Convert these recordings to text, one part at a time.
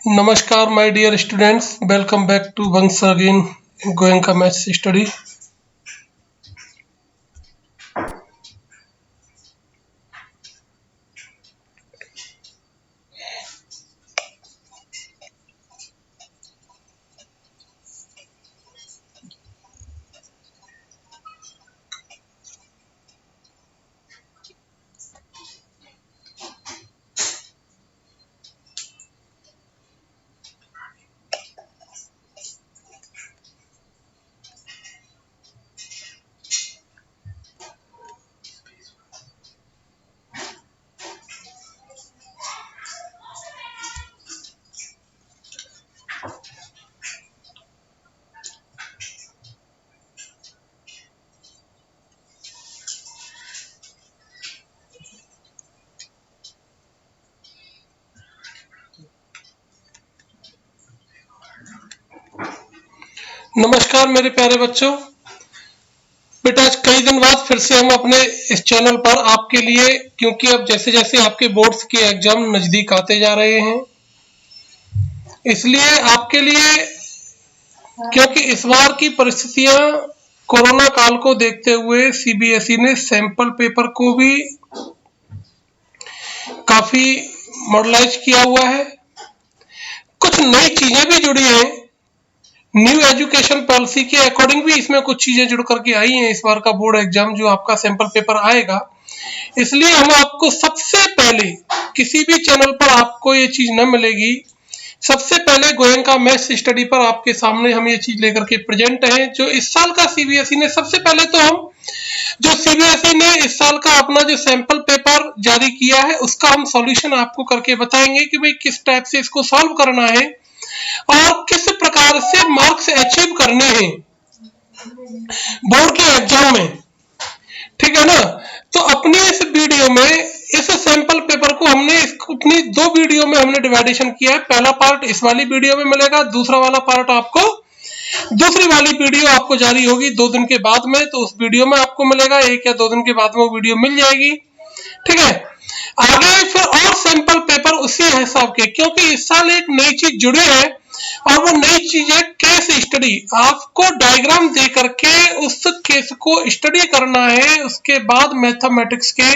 Namaskar, my dear students. Welcome back to once again Goenka Maths Study. नमस्कार मेरे प्यारे बच्चों। बेटा आज कई दिन बाद फिर से हम अपने इस चैनल पर आपके लिए, क्योंकि अब जैसे जैसे आपके बोर्ड्स के एग्जाम नजदीक आते जा रहे हैं, इसलिए आपके लिए, क्योंकि इस बार की परिस्थितियां कोरोना काल को देखते हुए सीबीएसई ने सैंपल पेपर को भी काफी मॉडलाइज किया हुआ है। कुछ नई चीजें भी जुड़ी हैं। न्यू एजुकेशन पॉलिसी के अकॉर्डिंग भी इसमें कुछ चीजें जुड़ करके आई हैं इस बार का बोर्ड एग्जाम जो आपका सैंपल पेपर आएगा। इसलिए हम आपको सबसे पहले, किसी भी चैनल पर आपको ये चीज न मिलेगी, सबसे पहले गोयनका मैथ्स स्टडी पर आपके सामने हम ये चीज लेकर के प्रेजेंट हैं। जो इस साल का सीबीएसई ने, सबसे पहले तो हम जो सीबीएसई ने इस साल का अपना जो सैंपल पेपर जारी किया है उसका हम सॉल्यूशन आपको करके बताएंगे कि भाई किस टाइप से इसको सॉल्व करना है और किस प्रकार से मार्क्स अचीव करने हैं बोर्ड के एग्जाम में, ठीक है ना। तो अपनी इस वीडियो में इस सैंपल पेपर को हमने अपनी दो वीडियो में हमने डिवाइडेशन किया है। पहला पार्ट इस वाली वीडियो में मिलेगा, दूसरा वाला पार्ट आपको दूसरी वाली वीडियो आपको जारी होगी 2 दिन के बाद में, तो उस वीडियो में आपको मिलेगा। 1 या 2 दिन के बाद में वो वीडियो मिल जाएगी, ठीक है। आगे फिर और सैंपल पेपर उसी हिसाब के, क्योंकि इस साल एक नई चीज जुड़ी है और वो नई चीज है केस स्टडी। आपको डायग्राम दे करके उस केस को स्टडी करना है, उसके बाद मैथमेटिक्स के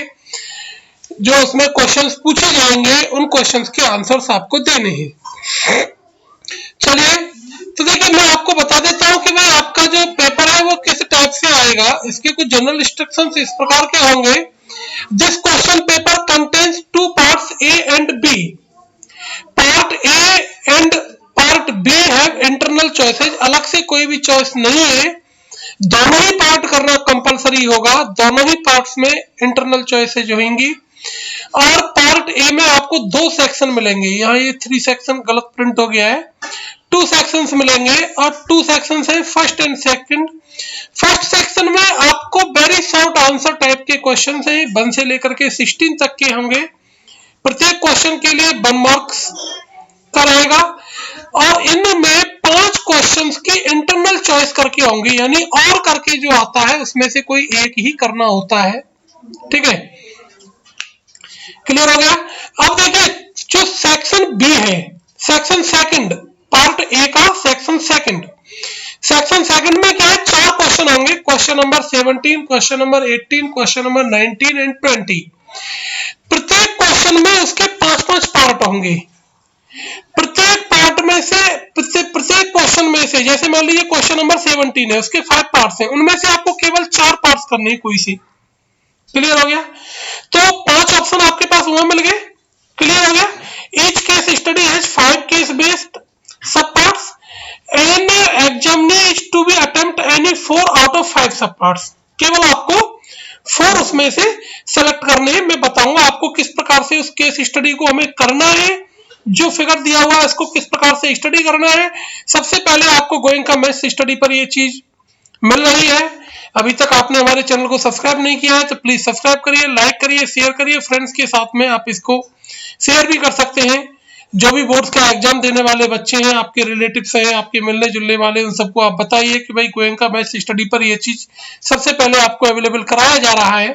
जो उसमें क्वेश्चंस पूछे जाएंगे उन क्वेश्चंस के आंसर्स आपको देने हैं। चलिए, तो देखिए मैं आपको बता देता हूं कि भाई आपका जो पेपर है वो किस टाइप से आएगा। इसके कुछ जनरल इंस्ट्रक्शंस इस प्रकार के होंगे। This question paper contains 2 parts A and B. Part A and part B have internal choices. अलग से कोई भी चॉइस नहीं है, दोनों ही पार्ट करना कंपलसरी होगा। दोनों ही पार्ट्स में इंटरनल चॉइसेस होंगी। और पार्ट ए में आपको 2 सेक्शन मिलेंगे। यहाँ ये 3 सेक्शन गलत प्रिंट हो गया है। 2 सेक्शंस मिलेंगे और 2 सेक्शंस है first and second. First section में आपको वेरी शॉर्ट आंसर टाइप के क्वेश्चन है, 1 से लेकर के 16 तक के होंगे। प्रत्येक क्वेश्चन के लिए 1 मार्क्स का रहेगा और इनमें 5 क्वेश्चंस की इंटरनल चॉइस करके होंगे, यानी और करके जो आता है उसमें से कोई एक ही करना होता है, ठीक है। क्लियर हो गया। अब देखिए जो सेक्शन बी है, सेक्शन सेकंड, पार्ट ए का सेक्शन सेकंड। सेक्शन सेकंड में क्या है, 4 क्वेश्चन होंगे। Question number 17, question number 18, question number 19 and 20। प्रत्येक क्वेश्चन में उसके 5-5 पार्ट होंगे। प्रत्येक पार्ट में से, प्रत्येक क्वेश्चन में से, जैसे मान लीजिए क्वेश्चन नंबर 17 है, उसके 5 पार्ट्स हैं, उनमें से आपको केवल 4 पार्ट्स करने हैं कोई सी। क्लियर हो गया। तो 5 ऑप्शन आपके पास वहां मिल गए। क्लियर हो गया। Each case study has 5 case based sub parts and examinee is to be attempt any 4 out of 5 sub parts. केवल आपको 4 उसमें से सेलेक्ट करने हैं। मैं बताऊंगा आपको किस प्रकार से उस केस स्टडी को हमें करना है। जो फिगर दिया हुआ है इसको किस प्रकार से स्टडी करना है। सबसे पहले आपको गोइंका मैथ्स स्टडी पर ये चीज मिल रही है। अभी तक आपने हमारे चैनल को सब्सक्राइब नहीं किया है तो प्लीज सब्सक्राइब करिए, लाइक करिए, शेयर करिए। फ्रेंड्स के साथ में आप इसको शेयर भी कर सकते हैं। जो भी बोर्ड्स का एग्जाम देने वाले बच्चे हैं, आपके रिलेटिव्स हैं, आपके मिलने जुलने वाले, उन सबको आप बताइए कि भाई गोयनका मैथ्स स्टडी पर यह चीज सबसे पहले आपको अवेलेबल कराया जा रहा है।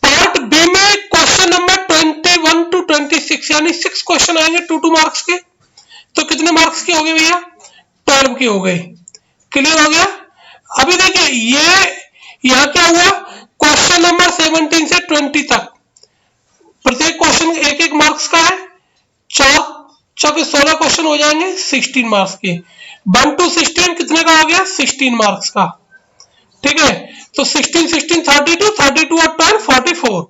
पार्ट बी में क्वेश्चन नंबर 21 to 26 यानी यानी 6 क्वेश्चन आएंगे 2 मार्क्स के। तो कितने मार्क्स के हो गए भैया? 12 के हो गए। क्लियर हो गया? अभी देखिए ये यहाँ क्या हुआ, क्वेश्चन नंबर 17 से 20 तक प्रत्येक क्वेश्चन एक एक मार्क्स का है, 4 चौके 16 क्वेश्चन हो जाएंगे 16 मार्क्स के। 1 to 16 कितने का हो गया? 16 मार्क्स का। ठीक है, तो 16 16 32 32 और 12 44।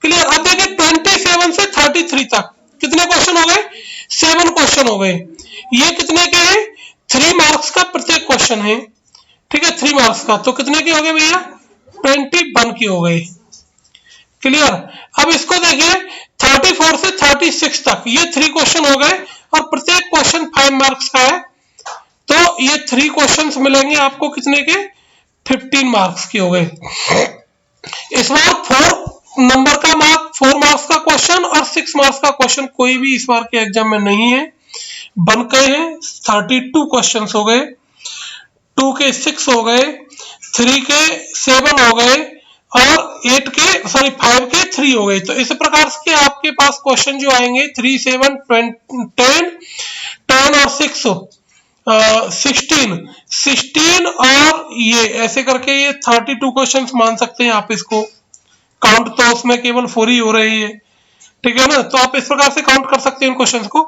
क्लियर? अब देखिए 27 से 33 तक कितने क्वेश्चन हो गए? 7 क्वेश्चन हो गए। ये कितने के हैं? 3 मार्क्स का प्रत्येक क्वेश्चन है। ठीक है, 3 मार्क्स का। तो कितने के हो गए भैया? 21 के हो गए। क्लियर? अब इसको देखिए 34 से 36 तक ये 3 क्वेश्चन हो गए और प्रत्येक क्वेश्चन 5 मार्क्स का है। तो ये 3 क्वेश्चंस मिलेंगे आपको कितने के? 15 मार्क्स के हो गए। इस बार 4 नंबर का 4 मार्क्स का क्वेश्चन और 6 मार्क्स का क्वेश्चन कोई भी इस बार के एग्जाम में नहीं है, बन गए हैं। 32 क्वेश्चन हो गए, 2 के 6 हो गए, 3 के 7 हो गए और 5 के 3 हो गए। तो इस प्रकार से आपके पास क्वेश्चन जो आएंगे 3 7 10 और 6 16 और ये ऐसे करके ये 32 क्वेश्चंस मान सकते हैं आप इसको। काउंट तो उसमें केवल 4 ही हो रही है। ठीक है ना, तो आप इस प्रकार से काउंट कर सकते हैं इन क्वेश्चंस को।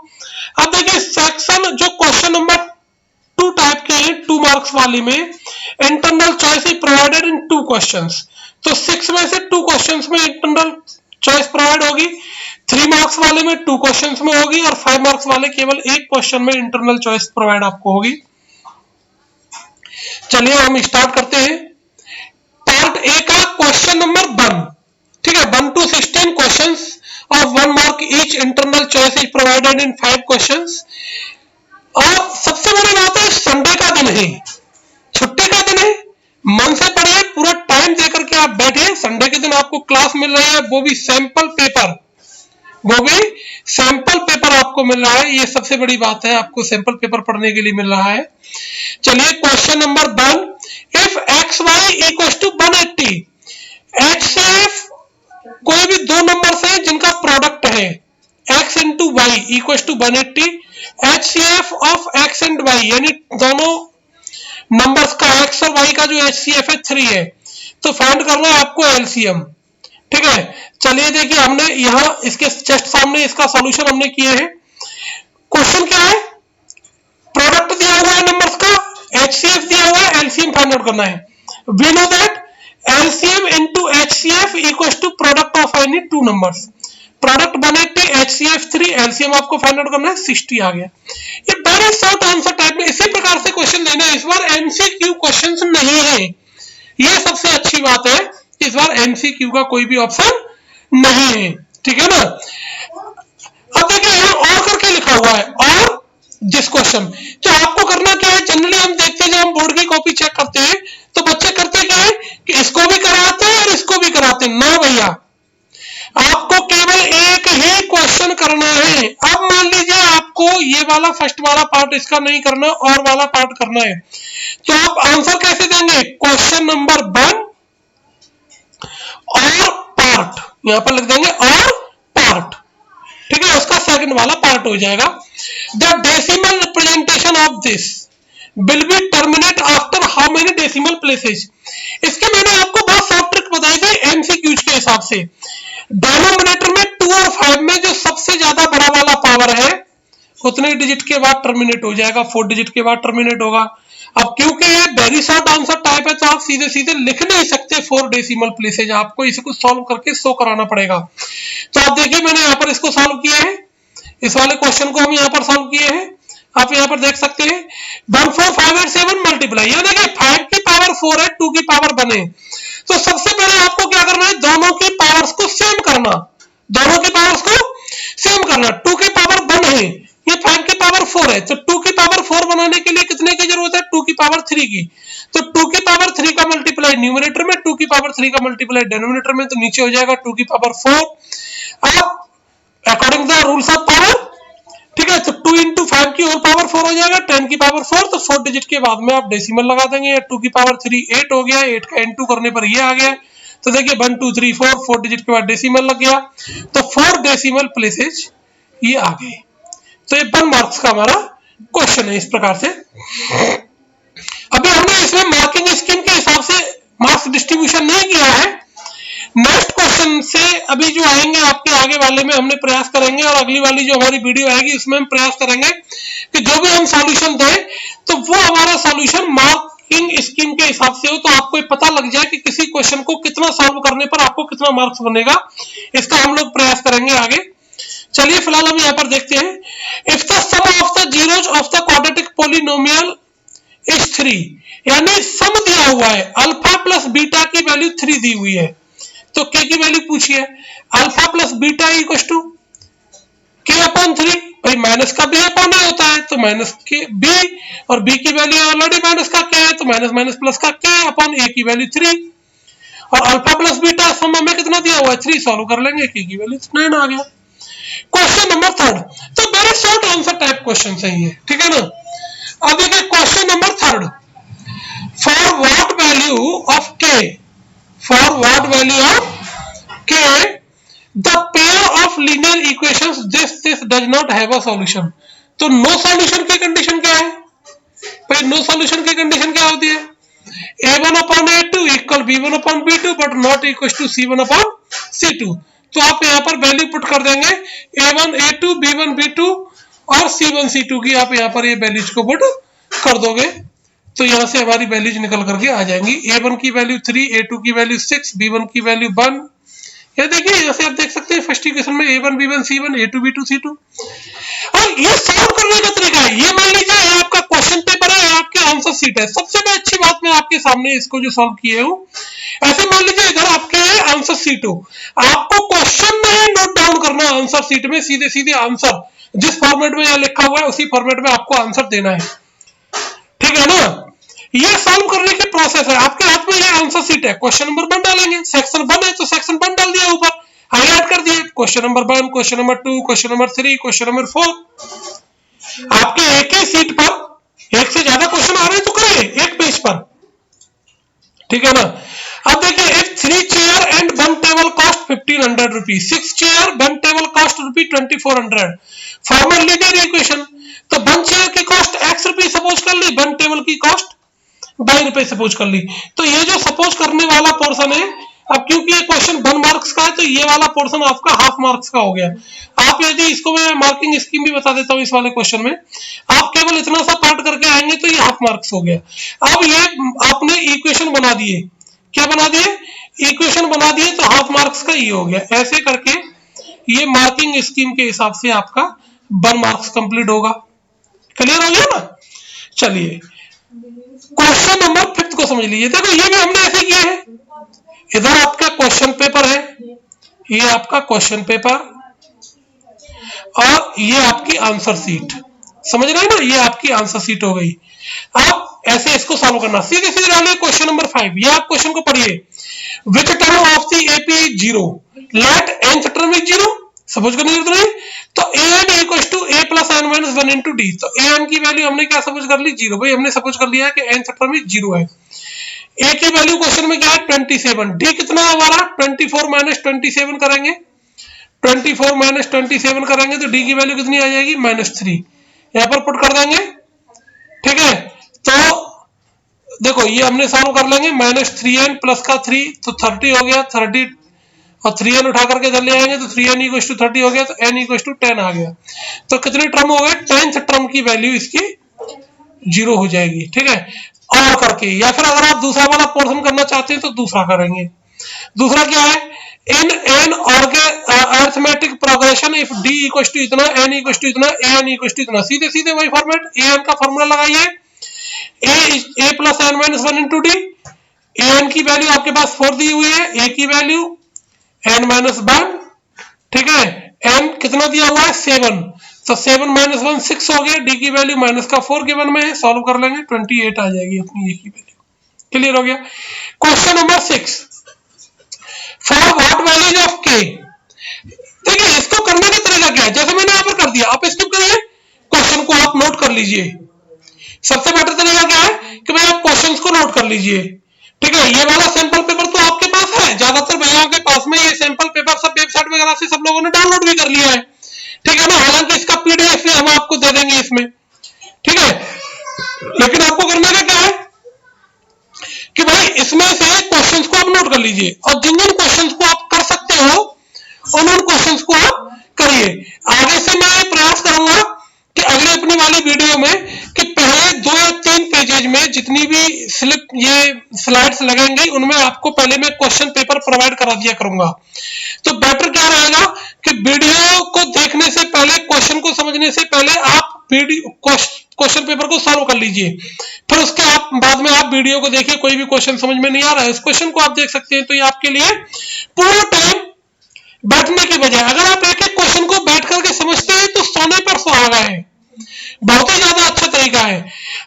अब देखिए सेक्शन जो क्वेश्चन नंबर 2 टाइप के हैं 2 मार्क्स वाली में, internal choice is provided in 2 questions. तो 6 में से 2 क्वेश्चंस में इंटरनल चॉइस प्रोवाइड होगी, 3 मार्क्स वाले में 2 क्वेश्चंस में होगी और 5 मार्क्स वाले केवल 1 क्वेश्चन में इंटरनल चॉइस प्रोवाइड आपको होगी। चलिए हम स्टार्ट करते हैं। पार्ट ए का क्वेश्चन नंबर 1। ठीक है, 1 to 16 questions of 1 mark each, internal choice is provided in 5 questions. और सबसे बड़ी बात है संडे का दिन है, छुट्टी का दिन है, मन से पढ़िए, पूरा टाइम देकर के आप बैठिए। संडे के दिन आपको क्लास मिल रही है, वो भी सैंपल पेपर, आपको मिल रहा है। ये सबसे बड़ी बात है, आपको सैंपल पेपर पढ़ने के लिए मिल रहा है। चलिए question number 1, if X Y equal to 180, HCF कोई भी 2 नंबर है जिनका प्रोडक्ट है x into Y equal to 180, HCF of x and y यानी दोनों नंबर्स का x और y का जो HCF है 3 है। तो फाइंड करना है आपको LCM। ठीक है, चलिए देखिए हमने यहां इसके जस्ट सामने इसका सॉल्यूशन हमने किए हैं। क्वेश्चन क्या है? प्रोडक्ट दिया हुआ है नंबर्स का, HCF दिया हुआ है, LCM फाइंड आउट करना है। We know that LCM into HCF equals to product of any 2 numbers। Product 180, HCF 3, LCM आपको फाइंड आउट करना है 60 आ गया। ये वेरी शॉर्ट आंसर टाइप में इसी प्रकार से क्वेश्चन देना है। इस बार MCQ क्वेश्चंस नहीं है, ये सबसे अच्छी बात है। इस बार MCQ का कोई भी ऑप्शन नहीं है। ठीक है ना। अब देखिए यहाँ और करके लिखा हुआ है, और जिस क्वेश्चन तो आपको करना क्या है, जनरली हम देखते हैं जब हम बोर्ड की कॉपी चेक करते हैं तो बच्चे करते क्या है कि इसको भी कराते हैं और इसको भी कराते हैं। ना भैया, आपको केवल एक ही क्वेश्चन करना है। अब मान लीजिए आपको ये वाला फर्स्ट वाला पार्ट इसका नहीं करना और वाला पार्ट करना है, तो आप आंसर कैसे देंगे? क्वेश्चन नंबर 1 और पार्ट यहां पर लिख देंगे, और पार्ट। ठीक है, उसका सेकंड वाला पार्ट हो जाएगा। The decimal representation of this will be terminate after how many decimal places. इसके मैंने आपको बहुत शॉर्ट ट्रिक बताई थी एमसीक्यूज के हिसाब से। डिनोमिनेटर में 2 और 5 में जो सबसे ज्यादा बड़ा वाला पावर है उतने डिजिट के बाद टर्मिनेट हो जाएगा, 4 डिजिट के बाद टर्मिनेट होगा। अब क्योंकि ये वेरी शॉर्ट आंसर टाइप है तो आप सीधे सीधे लिख नहीं सकते 4 डेसिमल प्लेसेज, आपको इसको सॉल्व करके शो कराना पड़ेगा। तो आप देखिए मैंने यहाँ पर इसको सॉल्व किया है, इस वाले क्वेश्चन को हम यहाँ पर सॉल्व किए हैं। आप यहाँ पर देख सकते हैं 1 4 5 8 7 मल्टीप्लाई, यहाँ देखिए 5 की पावर 4 है, 2 की पावर 1 है। तो सबसे पहले आपको क्या करना है, दोनों की पावर्स को सेम करना, दोनों की पावर्स को सेम करना। 2 की पावर 1 है, ये 5 की पावर 4 है, तो 2 की पावर 4 बनाने के लिए कितने की जरूरत है? 2 की पावर 3 की। तो 2 की पावर 3 का मल्टीप्लाई न्यूमरेटर में, 2 की पावर 3 का मल्टीप्लाई डिनोमिनेटर में, तो नीचे हो जाएगा 2 की पावर 4। अब according the rules of power, ठीक है, तो 2 into 5 की और पावर 4 हो जाएगा, 10 की पावर 4, तो 4 डिजिट के बाद में आप डेसिमल लगा देंगे। 2 की पावर 3 8 हो गया, 8 का into करने पर ये आ गया। तो देखिए 1 2 3 4 4 डिजिट के बाद डेसिमल लग गया। तो 4 डेसिमल प्लेसेज ये आ गए। तो ये 1 मार्क्स का हमारा क्वेश्चन है इस प्रकार से। अभी हमने इसमें मार्किंग स्कीम के हिसाब से मार्क्स डिस्ट्रीब्यूशन नहीं किया है। नेक्स्ट क्वेश्चन से अभी जो आएंगे आपके आगे वाले में हमने प्रयास करेंगे, और अगली वाली जो हमारी वीडियो आएगी उसमें हम प्रयास करेंगे कि जो भी हम सॉल्यूशन दें तो वो हमारा सॉल्यूशन मार्किंग स्कीम के हिसाब से हो, तो आपको पता लग जाए कि किसी क्वेश्चन को कितना सॉल्व करने पर आपको कितना मार्क्स बनेगा। इसका हम लोग प्रयास करेंगे आगे। चलिए फिलहाल हम यहाँ पर देखते हैं। If the sum of the zeros of the quadratic polynomial is 3, यानी सम दिया हुआ है, अल्फा प्लस बीटा की वैल्यू 3 दी हुई है, तो के की वैल्यू पूछिए। Alpha plus beta equal to K upon 3, भाई माइनस का बी अपॉन ए होता है, तो माइनस के बी, और बी की वैल्यू ऑलरेडी माइनस का के है, तो माइनस माइनस प्लस का के अपॉन ए की वैल्यू 3, और अल्फा प्लस बीटा सम हमें कितना दिया हुआ है 3, सॉल्व कर लेंगे, के की वैल्यू 9 आ गया। क्वेश्चन नंबर 3, तो very short answer type question है ये, ठीक है ना। अब देखिए question number 3, for what value of के, for what value of k the pair of linear equations this does not have a solution। तो नो सॉल्यूशन की कंडीशन क्या है भाई? नो सॉल्यूशन की कंडीशन क्या होती है? a1 upon a2 equal b1 upon b2 but not equal to c1 upon c2। तो आप यहाँ पर वैल्यू पुट कर देंगे a1 a2 b1 b2 और c1 c2 की, आप यहाँ पर ये वैल्यूज को पुट कर दोगे, तो यहां से हमारी वैल्यूज निकल करके आ जाएंगी। a1 की वैल्यू 3, a2 की वैल्यू 6, b1 की वैल्यू 1। ये देखिए यहां से आप देख सकते हैं फर्स्ट इक्वेशन में a1 b1 c1 a2 b2 c2। और ये सॉल्व करने का तरीका है, ये मान लीजिए ये आपका क्वेश्चन पेपर है, आपके आंसर शीट है। सबसे अच्छी बात मैं आपके सामने इसको जो सॉल्व किए हूं, ऐसे मान लीजिए इधर आपके आंसर शीट हो, आपको क्वेश्चन नहीं नोट डाउन करना आंसर शीट में, सीधे सीधे आंसर जिस फॉर्मेट में यहाँ लिखा हुआ है उसी फॉर्मेट में आपको आंसर देना है, ठीक है ना। ये सॉल्व करने की प्रोसेस है, आपके हाथ में ये आंसर शीट है, क्वेश्चन नंबर 1 डालेंगे, सेक्शन 1 है तो सेक्शन 1 डाल दिया, ऊपर हाईलाइट कर दिए, question number 1, question number 2, question number 3, question number 4। आपके एक ही सीट पर एक से ज्यादा क्वेश्चन आ रहे हैं तो करिए एक पेज पर, ठीक है ना। अब देखिए if 3 chair and 1 table cost 1500 rupees, 6 chair 1 table cost rupees 2400, formal linear equation. तो 1 चेयर की कॉस्ट x रुपीज सपोज कर ली, 1 टेबल की कॉस्ट 22 रुपए सपोज कर ली। तो ये जो सपोज करने वाला पोर्शन है, अब क्योंकि ये क्वेश्चन 1 मार्क्स का है तो ये वाला पोर्शन आपका हाफ मार्क्स का हो गया। आप यदि इसको मैं मार्किंग स्कीम भी बता देता हूं, इस वाले क्वेश्चन में आप केवल इतना सा पार्ट करके आएंगे तो ये हाफ मार्क्स हो गया। अब ये आपने इक्वेशन बना दिए, क्या बना दिए? इक्वेशन बना दिए, तो हाफ मार्क्स का ये हो गया। ऐसे करके ये मार्किंग स्कीम के हिसाब से आपका 1 मार्क्स कंप्लीट होगा। क्लियर हो गया ना। चलिए क्वेश्चन नंबर 5 को समझ लीजिए। देखो ये भी हमने ऐसे किया है, इधर आपका क्वेश्चन पेपर है, ये आपका क्वेश्चन पेपर और ये आपकी आंसर शीट, समझ रहे हैं ना, ये आपकी आंसर शीट हो गई। आप ऐसे इसको सॉल्व करना, सीधे सीधे डालिए क्वेश्चन नंबर 5। ये आप क्वेश्चन को पढ़िए, which term of the AP is 0, let nth term is 0, suppose करने की जरूरत नहीं। तो an equal to a plus n minus 1 into D. तो an की वैल्यू हमने क्या सपोज कर ली? 0। भाई हमने सपोज कर लिया है कि nth टर्म इज 0 है। a की वैल्यू क्वेश्चन में क्या है? 27। डी कितना है हमारा? 24 माइनस 27 करेंगे, 24 माइनस 27 करेंगे तो डी की वैल्यू कितनी आ जाएगी? -3। यहाँ पर पुट कर देंगे, ठीक है। तो देखो ये हमने सॉल्व कर लेंगे, -3n प्लस का 3 तो 30 हो गया, 30 और 3n उठा करके इधर ले आएंगे तो 3n इक्वल टू 30 हो गया, तो n इक्वल टू 10 आ गया। तो कितने टर्म हो गए? 10th टर्म की वैल्यू इसकी 0 हो जाएगी, ठीक है। और करके, या फिर अगर आप दूसरा वाला पोर्शन करना चाहते हैं तो दूसरा करेंगे। दूसरा क्या है? In an arithmetic progression if D equal to इतना, n इक्वल टू इतना, an इक्वल टू इतना, सीधे सीधे वही फॉर्मेट, an का फॉर्मूला लगाइए, a plus n minus 1 into D. an की वैल्यू आपके पास 4 दी हुई है, a की वैल्यू n माइनस 1, ठीक है। n कितना दिया हुआ है? 7, तो 7 माइनस 1 6 हो गया, डी की वैल्यू माइनस का 4 गिवन में है, सॉल्व कर लेंगे 28 आ जाएगी अपनी ए की वैल्यू। क्लियर हो गया। Question number 6, for what values of के। देखिए इसको करने का तरीका क्या है, जैसे मैंने यहाँ पर कर दिया, आप इसको करिए, क्वेश्चन को आप नोट कर लीजिए। सबसे बेटर तरीका क्या है कि भाई आप क्वेश्चंस को नोट कर लीजिए, ठीक है। ये वाला सैंपल पेपर तो आपके पास है, ज्यादातर भैया के पास में ये सैंपल पेपर सब वेबसाइट वगैरह से सब लोगों ने डाउनलोड भी कर लिया है, ठीक है ना, हालांकि इसका पीडीएफ भी हम आपको दे देंगे इसमें, ठीक है। लेकिन आपको करना क्या है कि भाई इसमें से क्वेश्चंस को आप नोट कर लीजिए, और जिन जिन क्वेश्चंस को आप कर सकते हो उन क्वेश्चंस को आप करिए। आगे से मैं प्रयास करूंगा कि अगले अपने वाली वीडियो में कि पहले 2 या 3 पेजेज में जितनी भी ये स्लाइड्स लगेंगी उनमें आपको पहले मैं क्वेश्चन पेपर प्रोवाइड करा दिया करूंगा। तो बेटर क्या रहेगा कि वीडियो को देखने से पहले, क्वेश्चन को समझने से पहले आप क्वेश्चन पेपर को सॉल्व कर लीजिए, फिर उसके बाद में आप वीडियो को देखिए। कोई भी क्वेश्चन समझ में नहीं आ रहा है, उस क्वेश्चन को आप देख सकते हैं। तो ये आपके लिए पूरा टाइम बैठने की बजाय, अगर आप एक एक क्वेश्चन को बैठ करके समझते हैं तो सोने पर सुहागा है, बहुत ही ज्यादा अच्छा तरीका है।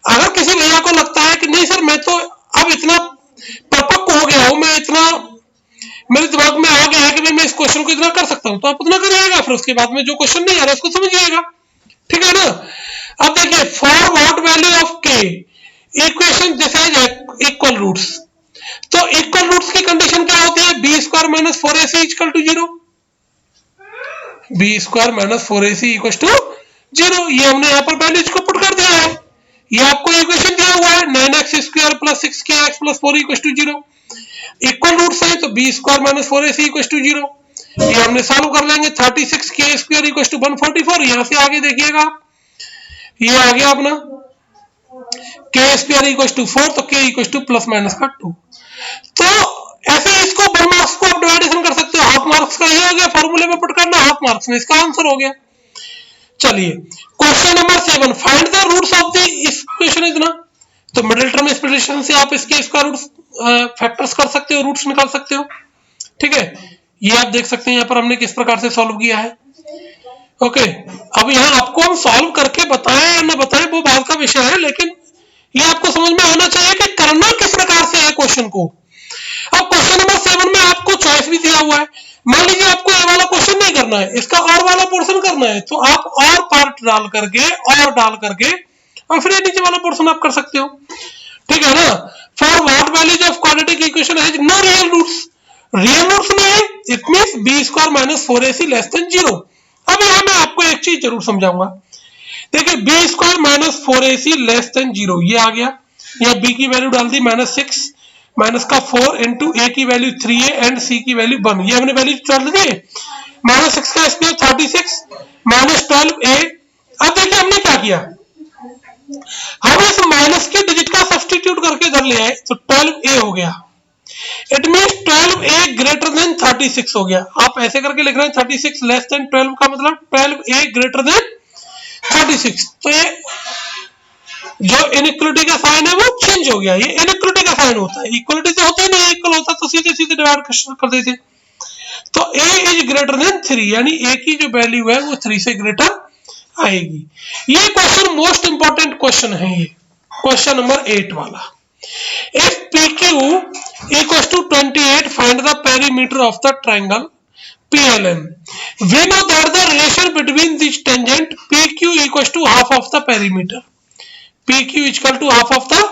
अगर किसी भैया को लगता है कि नहीं सर मैं तो अब इतना परिपक्व हो गया हूं, मैं इतना मेरे दिमाग में आ गया है कि मैं इस क्वेश्चन को इतना कर सकता हूं, तो आप उतना करिएगा, फिर उसके बाद में जो क्वेश्चन नहीं आ रहा उसको समझिएगा, ठीक है ना। अब देखिए, for what value of K equation decide equal roots, तो इक्वल रूट्स की कंडीशन क्या होती है, B square minus 4ac equal to 0, B square minus 4ac equal to 0। ये हमने यहाँ पर वैल्यूज को पुट कर दिया है, ये आपको इक्वेशन दिया हुआ है 9x square plus 6kx plus 4 equal to 0। Equal roots है तो B square minus 4ac equal to 0, ये हमने सॉल्व कर लेंगे। 36k स्क्वायर इक्वल टू 144, यहाँ से आगे देखिएगा ये आ गया अपना k स्क्वायर इक्वल टू 4, तो k equal two plus minus का 2। तो ऐसे इसको 1 मार्क्स को आप डिवाइडेशन कर सकते हो, हाफ मार्क्स का ये हो गया, फॉर्मूले में पुट करना, हाफ मार्क्स में इसका आंसर हो गया। चलिए question number 7, find the roots of the equation इतना, तो मिडिल टर्म एक्सप्रेशन से आप इसके स्क्वायर रूट्स फैक्टर्स कर सकते हो, रूट्स निकाल सकते हो, ठीक है। ये आप देख सकते हैं यहाँ पर हमने किस प्रकार से सॉल्व किया है। ओके, अब यहाँ आपको हम सॉल्व करके बताएं या न बताएं वो बात का विषय है, लेकिन ये आपको समझ में आना चाहिए कि करना किस प्रकार से है क्वेश्चन को। अब क्वेश्चन नंबर 7 में आपको चॉइस भी दिया हुआ है, मान लीजिए आपको ये वाला क्वेश्चन नहीं करना है, इसका और वाला पोर्शन करना है, तो आप और पार्ट डाल करके और फिर नीचे वाला पोर्शन आप कर सकते हो, ठीक है ना। For what values of quadratic equation has no real roots, real roots नहीं है, it means B square minus 4ac less than 0। अब यहाँ मैं आपको एक चीज जरूर समझाऊंगा, देखिए B square minus 4ac less than 0 ये आ गया, यहाँ बी की वैल्यू डाल दी -6 माइनस का 4 इंटू ए की वैल्यू 3a एंड सी की वैल्यू 1, ये हमने वैल्यू डाल दी, -6 का स्क्वायर 36 माइनस 12a। अब देखिए हमने क्या किया, हम इस माइनस के डिजिट का सब्स्टिट्यूट करके इधर ले आए, तो 12a हो गया, it means 12a greater than 36 हो गया। आप ऐसे करके लिख रहे हैं 36 लेस देन 12 का मतलब 12a ग्रेटर देन 36, तो ये जो इनइक्वलिटी का साइन है वो चेंज हो गया, ये इनइक्वलिटी का साइन होता है, इक्वलिटी से होता ही नहीं, इक्वल होता तो सीधे सीधे डिवाइड कर देते। तो a इज ग्रेटर देन 3, यानी a की जो वैल्यू है वो 3 से ग्रेटर आएगी। ये क्वेश्चन मोस्ट इंपॉर्टेंट क्वेश्चन है, ये क्वेश्चन नंबर 8 वाला। If PQ equals to 28, find the perimeter of the triangle PLM. We know that the relation between this tangent PQ equals to half of the perimeter. PQ equal to half of the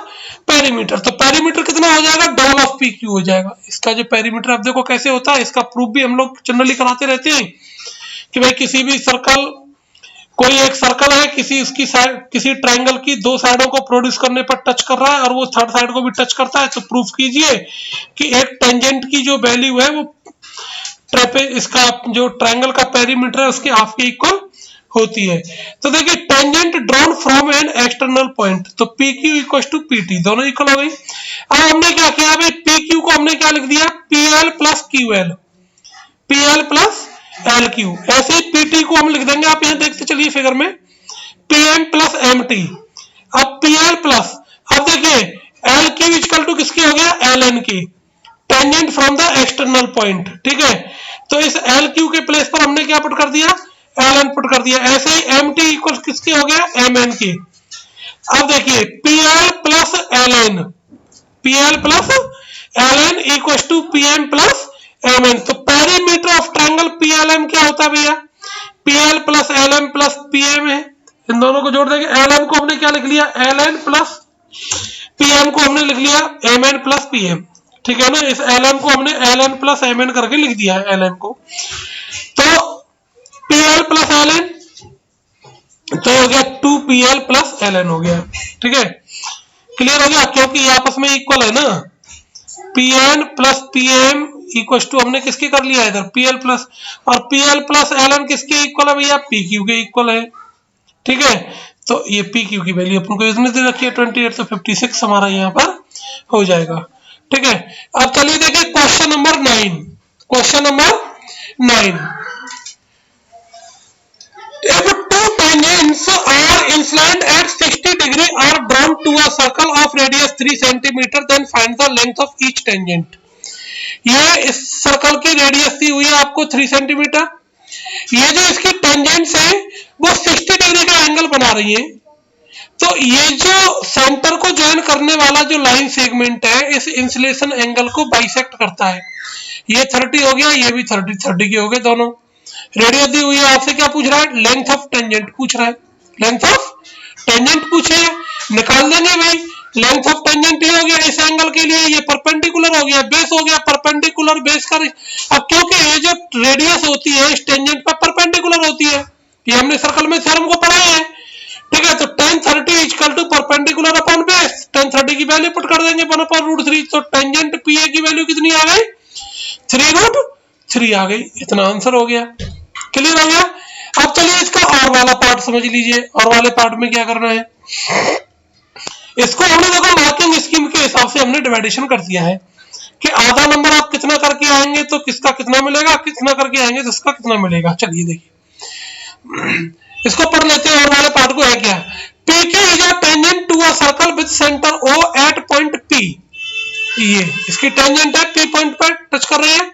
perimeter. तो perimeter कितना हो जाएगा, double of PQ हो जाएगा। इसका जो perimeter आप देखो कैसे होता है, इसका प्रूफ भी हम लोग जनरली कराते रहते हैं कि भाई किसी भी सर्कल, कोई एक सर्कल है, किसी साइड, किसी ट्रायंगल की 2 साइडों को प्रोड्यूस करने पर टच कर रहा है और वो थर्ड साइड को भी टच करता है, तो प्रूफ कीजिए कि एक टेंजेंट की जो वैल्यू है वो इसका जो ट्रायंगल का पेरीमीटर है उसके हाफ के इक्वल होती है। तो देखिए tangent drawn from an external point, तो PQ इक्वल टू PT, दोनों इक्वल हो गई। अब हमने क्या किया भाई, PQ को हमने क्या लिख दिया, PL plus QL, PL plus LQ। ऐसे ही PT को हम लिख देंगे, आप यहाँ देखते चलिए फिगर में, PM प्लस MT। अब PL प्लस, अब देखिए LQ इक्वल टू किसके हो गया, LN की, tangent from the external point, ठीक है। तो इस LQ के प्लेस पर हमने क्या पुट कर दिया, LN पुट कर दिया। ऐसे ही MT इक्वल किसके हो गया, MN की। अब देखिए PL plus LN, PL plus LN equal to PM plus MN। तो पेरीमीटर ऑफ ट्रायंगल PLM क्या होता है भैया, PL plus LM plus PM है, इन दोनों को जोड़ देंगे। LN को हमने क्या लिख लिया, LN प्लस PM को हमने लिख लिया MN प्लस PM, ठीक है ना। इस LN को हमने LN प्लस MN करके लिख दिया है, LN को। तो PL प्लस LN तो ये हो गया 2pl प्लस ln हो गया। ठीक है, क्लियर हो गया, क्योंकि ये आपस में इक्वल है ना, pn plus pm equal to हमने किसके कर लिया इधर pl प्लस, और pl प्लस ln किसके इक्वल है भैया, pq के इक्वल है। ठीक है, तो ये pq की वैल्यू अपन को इसमें दे रखी है 28, तो 56 हमारा यहाँ पर हो जाएगा। ठीक है, अब चलिए देखिए question number 9। Question number 9, if two tangents are inclined at 60 degree are drawn to a circle of radius 3 centimeter, then find the length of each tangent। ये इस सर्कल की रेडियस दी हुई है आपको 3 सेंटीमीटर, ये जो इसकी टेंजेंट्स है वो 60 डिग्री का एंगल बना रही है, तो ये जो सेंटर को ज्वाइन करने वाला जो लाइन सेगमेंट है इस इंसुलेशन एंगल को बाइसेक्ट करता है। ये 30 हो गया, ये भी 30 के हो गए दोनों। रेडियस दी हुई है, आपसे क्या पूछ रहा है, लेंथ ऑफ टेंजेंट पूछ रहा है, लेंथ ऑफ टेंजेंट पूछे, निकाल देंगे भाई। लेंथ ऑफ टेंजेंट ये हो गया इस एंगल के लिए, ये परपेंडिकुलर हो गया, बेस हो गया परपेंडिकुलर बेस का। अब क्योंकि ये जो रेडियस होती है इस टेंजेंट पर परपेंडिकुलर होती है, ये हमने सर्कल में थ्योरम को पढ़ा है। ठीक है, तो tan 30 equal to perpendicular upon base, tan 30 की वैल्यू पुट कर देंगे 1/√3, तो टेंजेंट PA की वैल्यू कितनी आ गई, 3√3 आ गई। इतना आंसर हो गया, क्लियर हो गया। अब चलिए इसका और वाला पार्ट समझ लीजिए। और वाले पार्ट में क्या करना है, इसको हमने देखो मार्किंग स्कीम के हिसाब से हमने डिवाइडेशन कर दिया है कि आधा नंबर आप कितना करके आएंगे तो किसका कितना मिलेगा, कितना करके आएंगे तो इसका कितना मिलेगा। चलिए देखिए इसको पढ़ लेते हैं। और वाले पार्ट को है क्या, PQ is a tangent to a circle with center O at point P। ये इसकी टेंजेंट है, P पॉइंट पर टच कर रही है।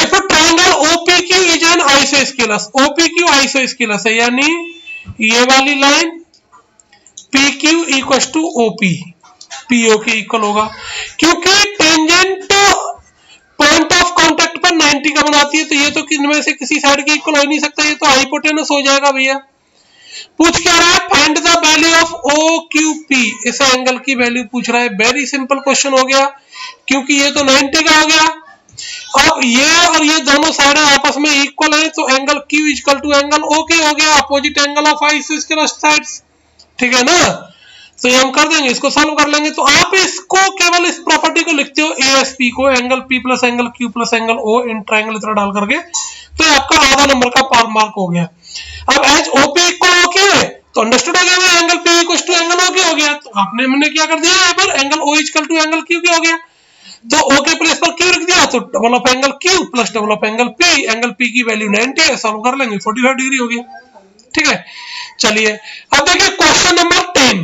If a triangle OPQ is an isosceles, OPQ isosceles है, यानी ये वाली line PQ equal to OP, PO के इक्वल होगा, क्योंकि टेंजेंट पॉइंट ऑफ कांटेक्ट पर 90 का बनाती है, तो ये तो इनमें से किसी साइड के इक्वल हो नहीं सकता, ये तो हाइपोटेनस हो जाएगा भैया। पूछ क्या रहा है, find the value of OQP, इस एंगल की वैल्यू पूछ रहा है। वेरी सिंपल क्वेश्चन हो गया, क्योंकि ये तो 90 का हो गया। अब ये और ये दोनों साइड आपस में इक्वल है, तो angle Q equal to angle OK हो गया, opposite angle of isosceles sides. ठीक है ना, तो ये हम कर देंगे, इसको सॉल्व कर लेंगे। तो आप इसको केवल इस प्रॉपर्टी को लिखते हो ASP को, angle P plus angle Q plus angle O in triangle इतना डाल करके, तो ये आपका आधा नंबर का पार मार्क हो गया। अब एज OP इक्वल OK है तो अंडरस्टूड हो गया, angle P equal to angle OK हो गया, तो आपने हमने क्या कर दिया यहाँ पर, angle O equal to angle Q हो गया, तो O के प्लेस पर Q रख दिया, तो double of angle Q plus double of angle P, angle P की वैल्यू 90 है, सॉल्व कर लेंगे 45 डिग्री हो गया। ठीक है, चलिए अब देखिए question number 10।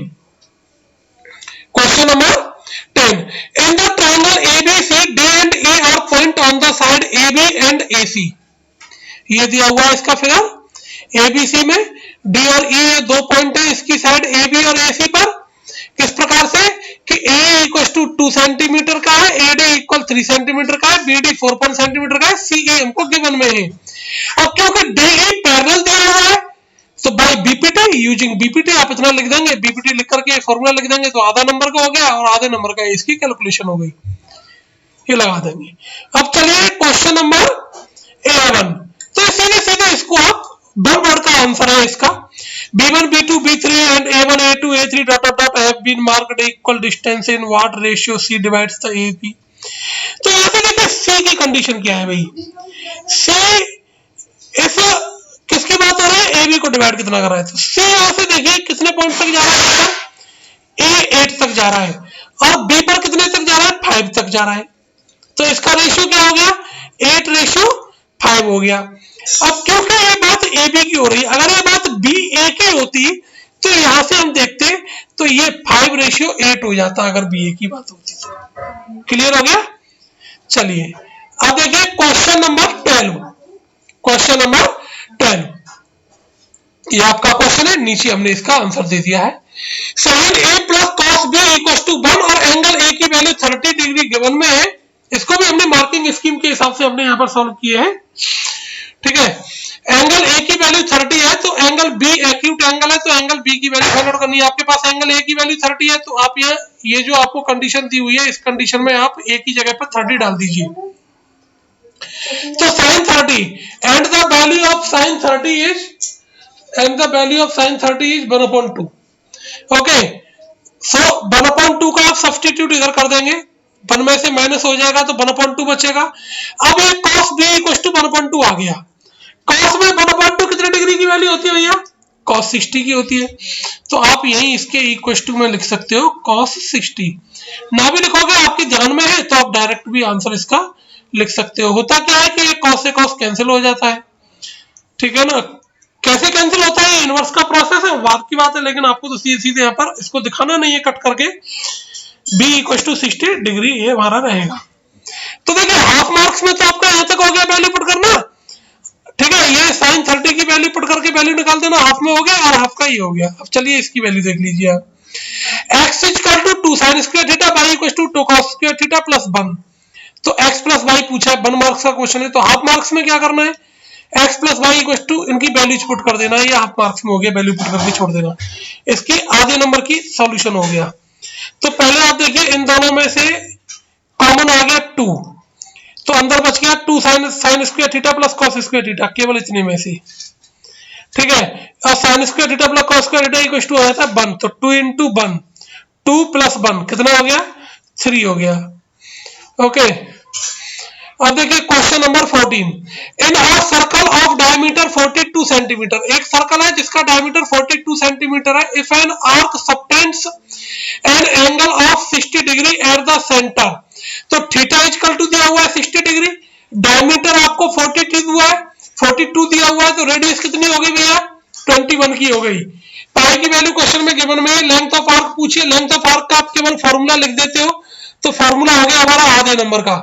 Question number 10, in the triangle ABC D and A are point on the side AB and AC। ये दिया हुआ है इसका फिगर ABC में, D और E ये दो पॉइंट है इसकी साइड AB और AC पर, किस प्रकार से कि A इक्वल टू 2 सेंटीमीटर का है, AD इक्वल 3 सेंटीमीटर का है, BD 4 सेंटीमीटर का है, CA हमको गिवन में है। अब क्योंकि DE पैरेलल दिया हुआ है, तो बाय बीपीटी, यूजिंग बीपीटी आप इतना लिख देंगे, बीपीटी लिख करके फॉर्मूला लिख देंगे, तो आधा नंबर का हो गया और आधे नंबर का इसकी कैलकुलेशन हो गई, ये लगा देंगे। अब चलिए क्वेश्चन नंबर 11, तो सीधे सीधे इसको आप वन वर्ड का आंसर है इसका, B1 B2 B3 and A1 A2 A3 dot dot have been marked equal distance in what ratio C divides the AB। तो यहाँ पे देखिए C की कंडीशन क्या है भाई, C इस किसकी बात हो रही है, AB को डिवाइड कितना कर रहा है, तो C यहां से देखिए कितने पॉइंट तक जा रहा है, A 8 तक जा रहा है, और B पर कितने तक जा रहा है, 5 तक जा रहा है, तो इसका रेशियो क्या हो गया, 8:5 हो गया। अब क्योंकि ये बात AB की हो रही है, अगर ये बात BA की होती तो यहां से हम देखते तो ये 5:8 हो जाता अगर BA की बात होती तो। क्लियर हो गया। चलिए अब देखिए क्वेश्चन नंबर 12। क्वेश्चन नंबर 10 ये आपका क्वेश्चन है, नीचे हमने इसका आंसर दे दिया है। Sine A plus cos B equal to 1 और एंगल A की वैल्यू 30 डिग्री गिवन में है, इसको भी हमने मार्किंग स्कीम के हिसाब से हमने यहाँ पर सॉल्व किए हैं। ठीक है, एंगल A की वैल्यू 30 है, तो एंगल B एक्यूट एंगल है, तो एंगल B की वैल्यू फाइंड आउट करनी है। आपके पास एंगल A की वैल्यू 30 है, तो आप ये जो आपको कंडीशन दी हुई है, इस कंडीशन में आप A की जगह पर 30 डाल दीजिए। तो sin 30 and the value of sin 30 is and the value of sin 30 is 1/2. Okay, सो 1/2 का आप सब्सटीट्यूट इधर कर देंगे, 1 में से माइनस हो जाएगा तो 1/2 बचेगा। अब ये cos b = 1/2 आ गया। cos में 1/2 कितने डिग्री की वैल्यू होती है भैया? cos 60 की होती है। तो आप यही इसके इक्वल टू में लिख सकते हो cos 60। ना भी लिखोगे आपके ध्यान में है तो आप डायरेक्ट भी आंसर इसका लिख सकते हो। होता क्या है कि ये cos से cos कैंसिल हो जाता है, ठीक है ना। कैसे कैंसिल होता है, इनवर्स का प्रोसेस है, बात की बात है, लेकिन आपको तो सीधे सीधे यहाँ पर इसको दिखाना नहीं है कट करके। b = 60 डिग्री ये हमारा रहेगा। तो देखिए हाफ मार्क्स में तो आपका यहाँ तक हो गया वैल्यू पुट करना, ठीक है। ये sin 30 की वैल्यू पुट करके वैल्यू निकाल देना, हाफ में हो गया और हाफ का ही हो गया। अब चलिए इसकी वैल्यू देख लीजिए आप। x = 2 sin square theta, y = 2 cos square theta plus 1। तो x प्लस y पूछा है, 1 मार्क्स का क्वेश्चन है, तो हाफ मार्क्स में क्या करना है, x plus y equal to इनकी वैल्यूज पुट कर देना। ये हाफ मार्क्स में हो गया, वैल्यू पुट करके छोड़ देना। इसकी आधे नंबर की सॉल्यूशन हो गया। तो पहले आप देखिए इन दोनों में से कॉमन आ गया 2, तो अंदर बच गया 2 sin square theta plus cos square theta, केवल इतने में से, ठीक है। और sin square theta plus cos square theta equal to आ जाता है 1, तो 2 × 1, 2 + 1 कितना हो गया, 3 हो गया। ओके, अब देखिए question number 14। In a circle of diameter 42 centimetre, एक सर्कल है जिसका डायमीटर 42 सेंटीमीटर है। If an arc subtends an angle of 60 degree at the centre, तो थीटा = दिया हुआ है 60 डिग्री, डायमीटर आपको 42 हुआ है, 42 दिया हुआ है, तो रेडियस कितनी हो गई भैया, 21 की हो गई। पाई की वैल्यू क्वेश्चन में गिवन में है, लेंथ ऑफ आर्क पूछिए, लेंथ ऑफ आर्क का आप केवल फॉर्मूला लिख देते हो, तो फॉर्मूला हो गया हमारा आधे नंबर का,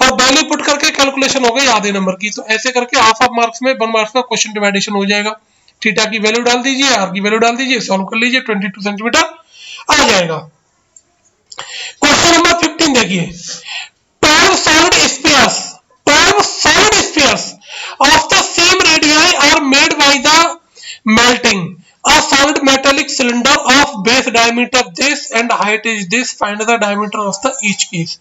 और वैल्यू पुट करके कैलकुलेशन हो गई आधे नंबर की। तो ऐसे करके हाफ मार्क्स में 1 मार्क्स का क्वेश्चन डिवाइडेशन हो जाएगा। थीटा की वैल्यू डाल दीजिए, आर की वैल्यू डाल दीजिए, सॉल्व कर लीजिए, 22 सेंटीमीटर आ जाएगा। क्वेश्चन नंबर 15 देखिए, 12 solid spheres of the same radii are made by the melting a solid metallic cylinder of base diameter this and height is this, find the diameter of the each case।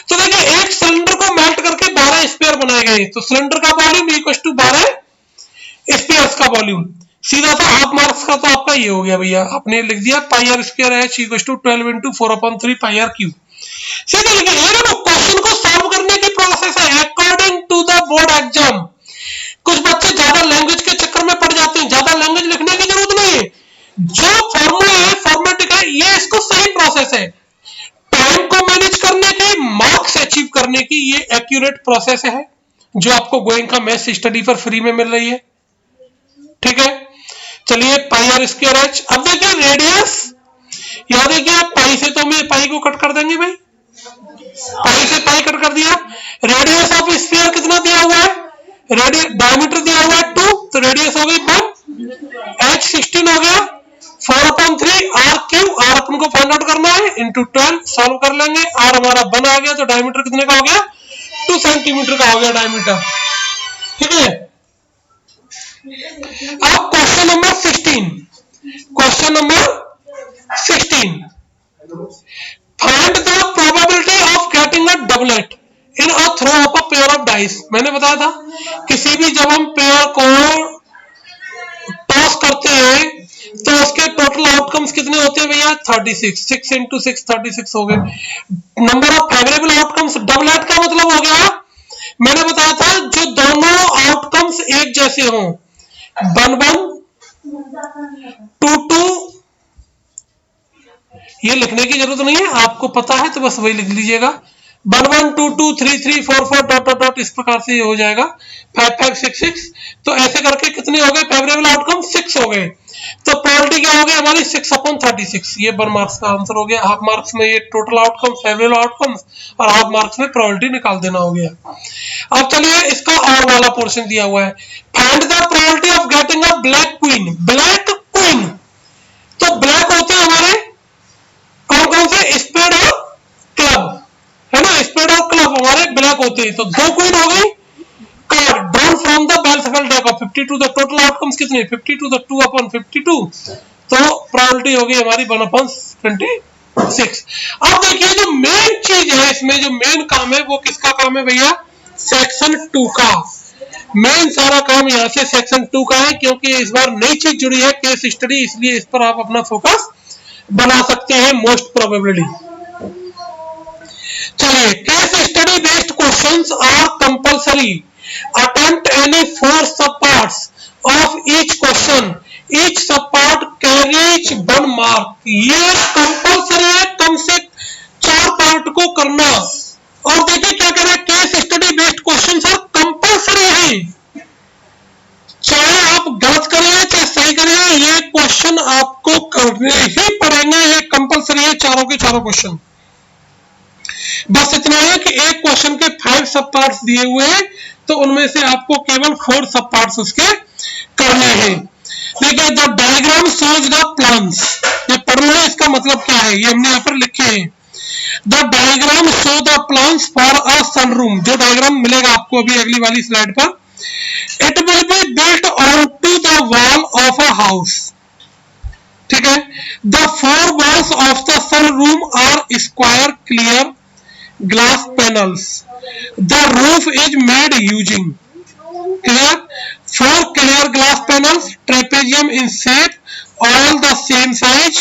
तो देखिए एक cylinder को melt करके 12 sphere बनाए गए, तो cylinder का volume = 12 spheres का वॉल्यूम। सीधा सा हाफ मार्क्स का तो आपका ये हो गया भैया, आपने लिख दिया πr² h = 12 × 4/3 πr³। सीधे लिखिए, ये देखो क्वेश्चन को सॉल्व करने की प्रोसेस है according to the board exam. कुछ बच्चे ज्यादा लैंग्वेज के चक्कर में पड़ जाते हैं, ज्यादा लैंग्वेज लिखने की जरूरत नहीं है, जो फॉर्मूला है फॉर्मेटिक है, ये इसको सही प्रोसेस है। टाइम को मैनेज करने की, मार्क्स अचीव करने की ये एक्यूरेट प्रोसेस है, जो आपको गोइंग का मैथ्स स्टडी पर फ्री में मिल रही है, ठीक है। चलिए πr² h, अब देखिए रेडियस, याद है क्या, पाई से तो मैं पाई को कट कर देंगे भाई, पाई से पाई कट कर दिया। रेडियस ऑफ स्फीयर कितना दिया हुआ है, रेडियस डायमीटर दिया हुआ है 2, तो रेडियस हो गई 1, h 16 हो गया, 4/3 r³ r अपन को फाइंड आउट करना है, × 12 सॉल्व कर लेंगे, r हमारा 1 आ गया, तो डायमीटर कितने का हो गया, 2 सेंटीमीटर का हो गया डायमीटर, ठीक है। अब question number 16, question number 16, find the probability of getting a doublet in a throw of a pair of dice. मैंने बताया था किसी भी जब हम पेयर को टॉस करते हैं तो उसके टोटल आउटकम्स कितने होते हैं भैया, 36, 6 × 6 36 हो गए। Number of favourable outcomes, doublet का मतलब हो गया, मैंने बताया था जो दोनों आउटकम्स एक जैसे हों, 1 1 2 2, ये लिखने की जरूरत नहीं है, आपको पता है तो बस वही लिख लीजिएगा, 1 1 2 2 3 3 4 4 डॉट डॉट डॉट, इस प्रकार से हो जाएगा, 5 5 6 6। तो ऐसे करके कितने हो गए फेवरेबल आउटकम, 6 हो गए। तो प्रोबेबिलिटी क्या हो गई हमारी, 6/36। ये 1 मार्क्स का आंसर हो गया। हाफ मार्क्स में ये टोटल आउटकम, फेवरेबल आउटकम्स, और हाफ मार्क्स में प्रोबेबिलिटी निकाल देना हो गया। अब चलिए इसका और वाला पोर्शन दिया हुआ है, find the probability of getting a black queen. Black queen, तो ब्लैक होते हैं हमारे कौन कौन से, स्पेड और क्लब, है ना, स्पेड और क्लब हमारे ब्लैक होते हैं। तो 2 क्वीन हो गई, card drawn from the well shuffle deck of 52, the total outcomes कितने, 52, तो 2/52, तो प्रोबेबिलिटी हो गई हमारी 1/26। अब देखिए जो मेन चीज है इसमें, जो मेन काम है वो किसका काम है भैया, सेक्शन 2 का। मेन सारा काम यहाँ से सेक्शन 2 का है, क्योंकि इस बार नई चीज जुड़ी है केस स्टडी, इसलिए इस पर आप अपना फोकस बना सकते हैं मोस्ट प्रोबेबली। चलिए, case study based questions are compulsory, attempt any 4 sub parts of each question, each sub part carries 1 mark. ये कंपल्सरी है, कम से 4 पार्ट को करना। और देखिए क्या कह रहा है, case study based question are compulsory है, चाहे आप गलत करें चाहे सही करें, ये क्वेश्चन आपको करने ही पड़ेंगे, ये कंपल्सरी है चारों के चारों क्वेश्चन। बस इतना है कि एक क्वेश्चन के 5 सब पार्ट्स दिए हुए हैं, तो उनमें से आपको केवल 4 सब पार्ट्स उसके करने हैं। देखिए, the diagram shows the plans, ये पढ़ना है, इसका मतलब क्या है ये हमने यहाँ पर लिखे हैं। The diagram show the plans for a sunroom, जो डायग्राम मिलेगा आपको अभी अगली वाली स्लाइड पर, it will be built on to the wall of a house. ठीक है, the 4 walls of the sun room are square clear glass panels, the roof is made using clear 4 clear glass panels, trapezium in shape, all the same size,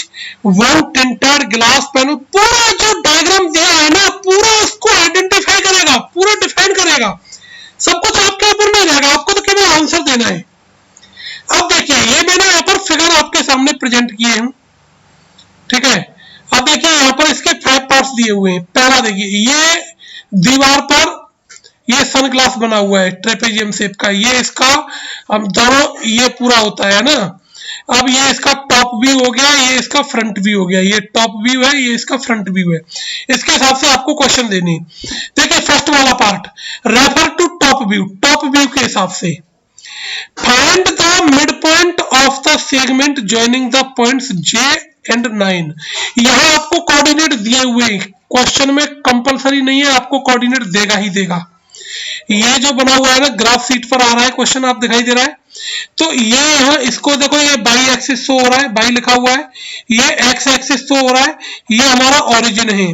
1 tinted glass panel। पूरा जो diagram दिया है ना, पूरा उसको identify करेगा, पूरा define करेगा, सब कुछ आपके ऊपर नहीं रहेगा, आपको तो केवल आंसर देना है। अब देखिए, ये मैंने यहाँ पर फिगर आपके सामने प्रेजेंट किए हैं, ठीक है। अब देखिए यहाँ पर इसके 5 पार्ट्स दिए हुए हैं। पहला देखिए, ये दीवार पर ये सन ग्लास बना हुआ है ट्रेपेजियम शेप का, ये इसका अब दोनों ये पूरा होता है ना। अब ये इसका टॉप व्यू हो गया, ये इसका फ्रंट व्यू हो गया, ये टॉप व्यू है, ये इसका फ्रंट व्यू है। इसके हिसाब से आपको क्वेश्चन देनी। देखिए फर्स्ट वाला part, refer to top view के हिसाब से find the mid point of the segment joining the points J and 9। यहां आपको कोऑर्डिनेट दिए हुए, क्वेश्चन में कंपलसरी नहीं है, आपको कोऑर्डिनेट देगा ही देगा। ये जो बना हुआ है ना, ग्राफ शीट पर आ रहा है क्वेश्चन, आप दिखाई दे रहा है, तो ये यहाँ इसको देखो, ये बाई एक्सिस शो हो रहा है, बाई लिखा हुआ है, ये एक्स एक्सिस शो हो रहा है, ये हमारा ओरिजिन है।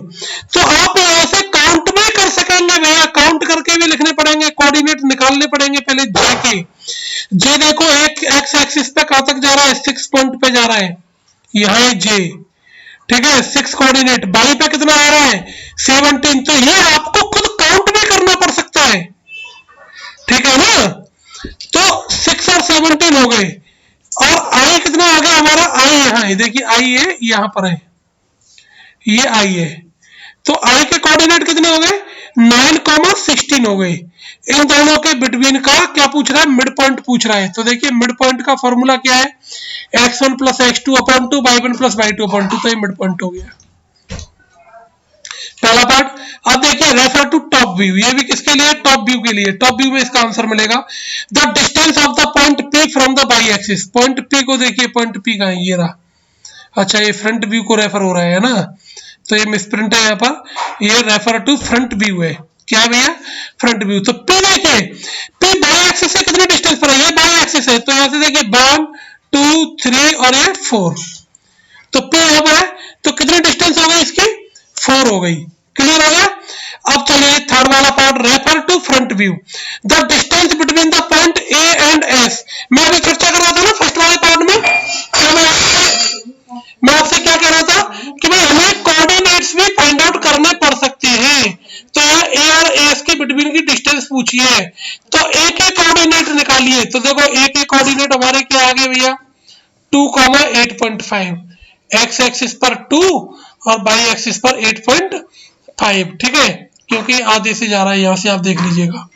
तो आप यहाँ से काउंट भी कर सकेंगे भैया, काउंट करके भी लिखने पड़ेंगे, कोऑर्डिनेट निकालने पड़ेंगे पहले जे के। जे देखो एक एक्स एक्सिस पे कहां तक जा रहा है, 6 पॉइंट पे जा रहा है, यहाँ है जे, ठीक है, 6 कोऑर्डिनेट, बाई पे कितना आ रहा है 17। तो ये आपको खुद काउंट भी करना पड़ सकता है, ठीक है ना। तो 6 और 17 हो गए, और आई कितना आ गया हमारा, आई यहाँ है, देखिए आई है यहाँ पर है, ये आई है, तो आई के कोऑर्डिनेट कितने हो गए 9,16 हो गए। इन दोनों के बिटवीन का क्या पूछ रहा है, मिड पॉइंट पूछ रहा है। तो देखिए मिड पॉइंट का फॉर्मूला क्या है, x1 + x2 / 2 y1 + y2 / 2, तो ये मिड पॉइंट हो गया पहला पार्ट। अब देखिए रेफर टू टॉप व्यू, ये भी किसके लिए, टॉप व्यू के लिए। टॉप व्यू में इसका आंसर मिलेगा the distance of the point P from the by axis. Point P को देखिए, पॉइंट P का है, ये रहा। अच्छा, ये फ्रंट व्यू को रेफर हो रहा है ना, तो ये मिसप्रिंट है यहाँ पर, ये रेफर टू फ्रंट व्यू है। क्या भैया, फ्रंट व्यू। तो P देखिए, P बाई एक्सिस से कितने डिस्टेंस पर है, ये बाई एक्सिस है, तो यहाँ से देखिए 1 2 3 और ये 4, तो P यहाँ पर है, तो कितनी डिस्टेंस हो गई इसकी, 4 हो गई। क्लियर हो गया। अब चलिए थर्ड वाला part, refer to front view, the distance between the point A and S। मैं अभी चर्चा कर रहा था ना फर्स्ट वाले पार्ट में, मैं आपसे क्या कह रहा था कि भाई हमें कोऑर्डिनेट्स भी फाइंड आउट करने पड़ सकते हैं। तो A और S के बिटवीन की डिस्टेंस पूछी है, तो A के कोऑर्डिनेट निकालिए। तो देखो A के कोऑर्डिनेट हमारे क्या आ गए भैया, 2, 8.5, एक्स एक्सिस पर 2 और बाई एक्सिस पर 8.5, ठीक है, क्योंकि आधे से जा रहा है, यहां से आप देख लीजिएगा।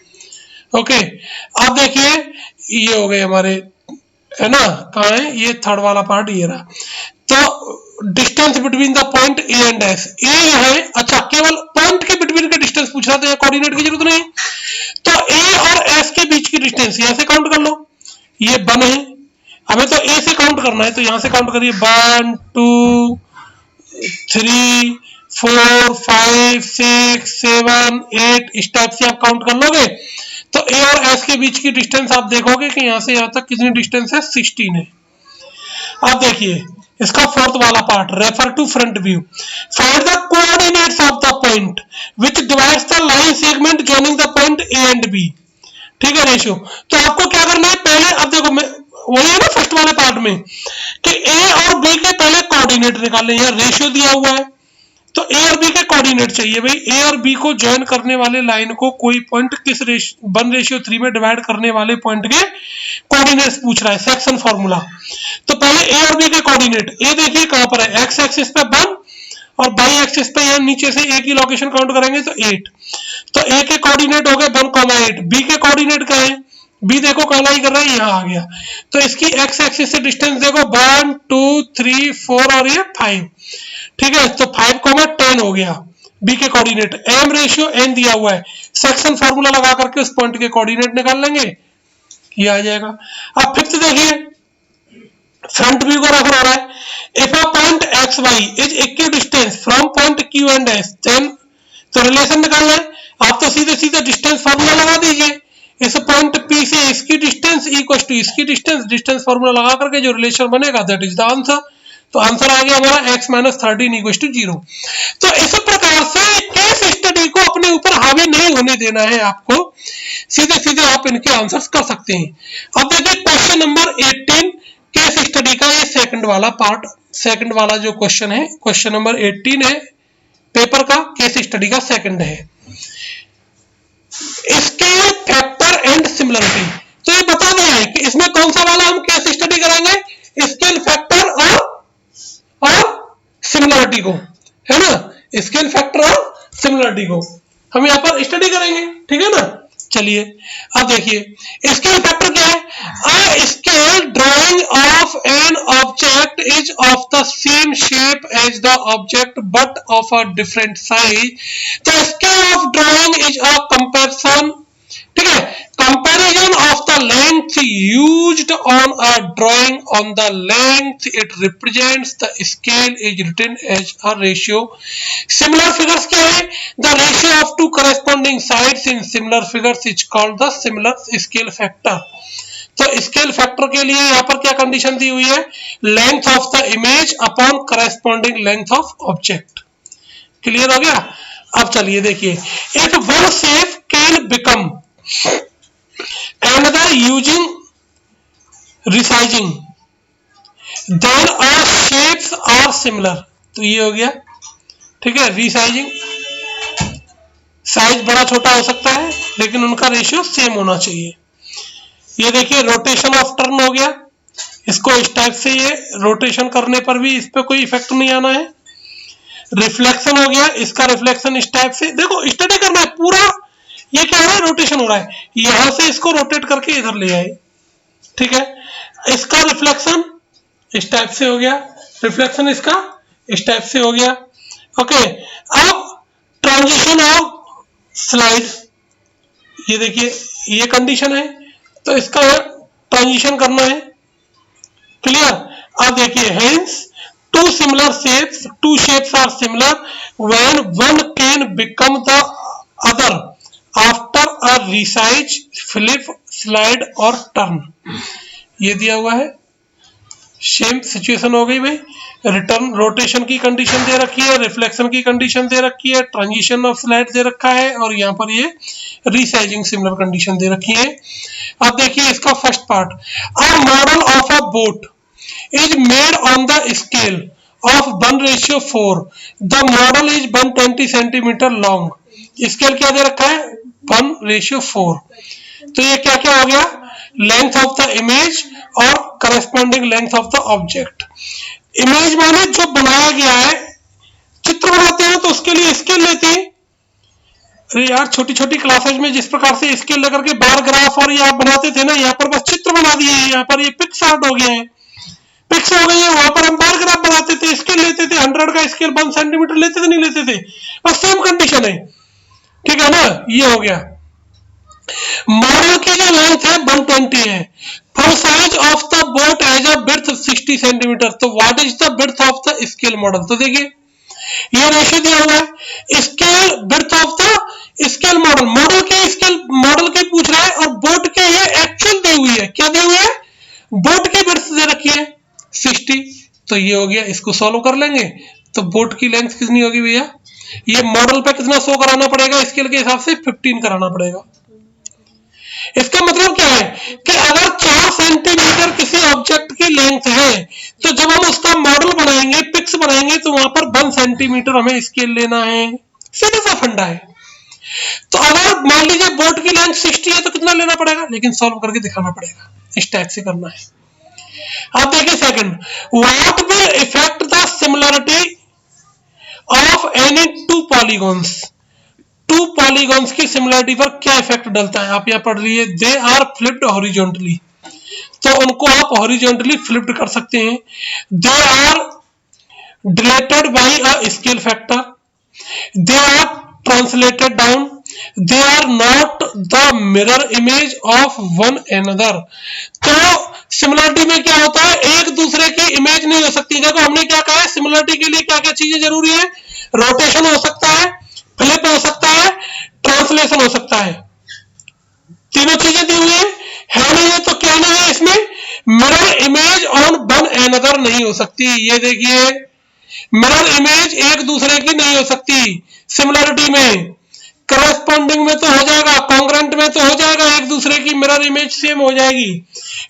ओके, अब देखिए ये हो गए हमारे, है ना, कहाँ है ये थर्ड वाला पार्ट, ये रहा। तो distance between the point A and S, ए है, अच्छा केवल पॉइंट के बिटवीन का डिस्टेंस पूछ रहा था, कोऑर्डिनेट की जरूरत नहीं। तो A और S के बीच की डिस्टेंस यहां से काउंट कर लो, ये 1 है, हमें तो A से काउंट करना है, तो यहां से काउंट करिए 1 2 3 4 5 6 7 8, इस टाइप से आप काउंट कर लोगे। तो A और S के बीच की डिस्टेंस आप देखोगे कि यहां से यहां तक कितनी डिस्टेंस है, 16 है। अब देखिए इसका फोर्थ वाला part, refer to front view, find the coordinates of the point which divides the line segment joining the point A and B। ठीक है रेशियो। तो आपको क्या करना है पहले, अब देखो मैं वही है ना फर्स्ट वाले पार्ट में कि ए और बी के पहले कोऑर्डिनेट निकालने, यहाँ रेशियो दिया हुआ है तो ए और बी के कोऑर्डिनेट चाहिए भाई। ए और बी को ज्वाइन करने वाले लाइन को कोई पॉइंट किस 1:3 में डिवाइड करने वाले पॉइंट के कोऑर्डिनेट्स पूछ रहा है, सेक्शन फॉर्मूला। तो पहले ए और बी के कोऑर्डिनेट, ए देखिए कहां पर है, एक्स एक्सिस पे 1 और बाई एक्सिस पे यहाँ नीचे से ए की लोकेशन काउंट करेंगे तो 8। तो ए के कोऑर्डिनेट हो गए 1,8, बी के कोऑर्डिनेट क्या है, बी देखो कहाँ लाई कर रहा है, यहाँ आ गया। तो इसकी एक्स एक्सिस से डिस्टेंस देखो 1 2 3 4 और ये 5, ठीक है। तो 5,10 हो गया बी के कोऑर्डिनेट। एम रेशियो एन दिया हुआ है, सेक्शन फार्मूला लगा करके उस पॉइंट के कोऑर्डिनेट निकाल लेंगे, ये आ जाएगा। अब फिफ्थ देखिए, फ्रंट व्यू का रेफर हो रहा है। If a point x y is equal distance from point Q and S then, तो रिलेशन निकालना है। आप तो सीधे सीधे डिस्टेंस फार्मूला लगा दीजिए, इस पॉइंट पी से इसकी डिस्टेंस इक्वल टू इसकी डिस्टेंस, डिस्टेंस फार्मूला लगा करके जो रिलेशन बनेगा दैट इज द आंसर। तो आंसर आ गया हमारा x - 13 = 0। तो इस प्रकार से केस स्टडी को अपने ऊपर हावी नहीं होने देना है आपको, सीधे सीधे आप इनके आंसर्स कर सकते हैं। अब देखिए क्वेश्चन नंबर 18 केस स्टडी का ये सेकंड वाला पार्ट, सेकंड वाला जो क्वेश्चन है, क्वेश्चन नंबर 18 है पेपर का, केस स्टडी का सेकंड है, स्केल फैक्टर एंड सिमिलरिटी। तो ये बता दिया है कि इसमें कौन सा वाला हम केस स्टडी करेंगे, स्केल फैक्टर और सिमिलरिटी को, है ना, स्केल फैक्टर और सिमिलरिटी को हम यहाँ पर स्टडी करेंगे, ठीक है ना। चलिए अब देखिए स्केल फैक्टर क्या है, a scale drawing of an object is of the same shape as the object but of a different size. The scale of drawing is a comparison, ठीक है, comparison of the length used on a drawing, on the length it represents the scale is written as a ratio। similar figures क्या है, the ratio of two corresponding sides in similar figures is called the similar scale factor। तो scale factor के लिए यहाँ पर क्या condition दी हुई है, length of the image upon corresponding length of object. Clear हो गया। अब चलिए देखिए, if one shape can become another using resizing then our shapes are similar। तो ये हो गया, ठीक है, रीसाइजिंग, साइज बड़ा छोटा हो सकता है लेकिन उनका रेशियो सेम होना चाहिए। ये देखिए रोटेशन ऑफ टर्न हो गया, इसको इस टाइप से ये रोटेशन करने पर भी इस पे कोई इफेक्ट नहीं आना है। रिफ्लेक्शन हो गया, इसका रिफ्लेक्शन इस टाइप से, देखो स्टडी करना है पूरा, ये क्या हो रहा है, रोटेशन हो रहा है, यहां से इसको रोटेट करके इधर ले आए, ठीक है। इसका रिफ्लेक्शन इस टाइप से हो गया, रिफ्लेक्शन इसका इस टाइप से हो गया, ओके। अब ट्रांजिशन ऑफ स्लाइड, ये देखिए ये कंडीशन है तो इसका ट्रांजिशन करना है, क्लियर। अब देखिए hence two similar shapes, two shapes are similar when one can become the other after a resize, flip, slide और टर्न। ये दिया हुआ है, सेम सिचुएशन हो गई भाई, रिटर्न रोटेशन की कंडीशन दे रखी है, रिफ्लेक्शन की कंडीशन दे रखी है, ट्रांजिशन ऑफ स्लाइड दे रखा है और यहाँ पर ये रिसाइजिंग सिमिलर कंडीशन दे रखी है। अब देखिए इसका first part, a model of a boat is made on the scale of 1:4, the model is 120 centimetre long. Scale क्या दे रखा है, 1:4। तो ये क्या क्या हो गया, लेंथ ऑफ द इमेज और corresponding length of the object. Image माने जो बनाया गया है, चित्र बनाते हैं तो उसके लिए स्केल लेते हैं। अरे यार छोटी छोटी क्लासेज में जिस प्रकार से स्केल लेकर के बार ग्राफ और ये आप बनाते थे ना, यहाँ पर बस चित्र बना दिए हैं, यहाँ पर ये पिक्स आउट हो गया है, पिक्स हो गई है, वहां पर हम बार ग्राफ बनाते थे, स्केल लेते थे, 100 का स्केल 1 सेंटीमीटर लेते थे, नहीं लेते थे, बस सेम कंडीशन है, ठीक है ना। ये हो गया, मॉडल की जो लेंथ है 120 है, for size of the boat as a width 60 centimetre. तो what is the width of the scale model, तो देखिए ये रेशियो दिया हुआ है, scale width of the scale model, model के स्केल मॉडल के पूछ रहा है और बोट के ये एक्चुअल दी हुई है, क्या दी हुई है, बोट की विड्थ दे रखी है 60। तो ये हो गया, इसको सॉल्व कर लेंगे तो बोट की लेंथ कितनी होगी भैया, ये मॉडल पे कितना शो कराना पड़ेगा, स्केल के हिसाब से 15 कराना पड़ेगा। इसका मतलब क्या है कि अगर 4 सेंटीमीटर किसी ऑब्जेक्ट की लेंथ है तो जब हम उसका मॉडल बनाएंगे, पिक्स बनाएंगे, तो वहां पर 1 सेंटीमीटर हमें स्केल लेना है। सीधा सा फंडा है। तो अगर मान लीजिए बोर्ड की लेंथ 60 है तो कितना लेना पड़ेगा, लेकिन सॉल्व करके दिखाना पड़ेगा, इस टाइप से करना है। अब देखिए second, what will effect the similarity of any two polygons. Two polygons की सिमिलरिटी पर क्या इफेक्ट डलता है, आप यहां पढ़ लीजिए, दे आर फ्लिप्ड हॉरिजॉन्टली, तो उनको आप हॉरिजॉन्टली फ्लिप्ड कर सकते हैं। They are dilated by a scale factor, they are translated down, they are not the mirror image of one another। तो सिमिलरिटी में क्या होता है, एक दूसरे की इमेज नहीं हो सकती। देखो हमने क्या कहा है, सिमिलरिटी के लिए क्या क्या चीजें जरूरी है, रोटेशन हो सकता है, फ्लिप हो सकता है, ट्रांसलेशन हो सकता है, तीनों चीजें दी हुई है नहीं है, तो क्या नहीं है इसमें, mirror image on one another नहीं हो सकती। ये देखिए, मिरर इमेज एक दूसरे की नहीं हो सकती सिमिलरिटी में, करस्पॉन्डिंग में तो हो जाएगा, कॉन्ग्रेंट में तो हो जाएगा, एक दूसरे की मिरर इमेज सेम हो जाएगी,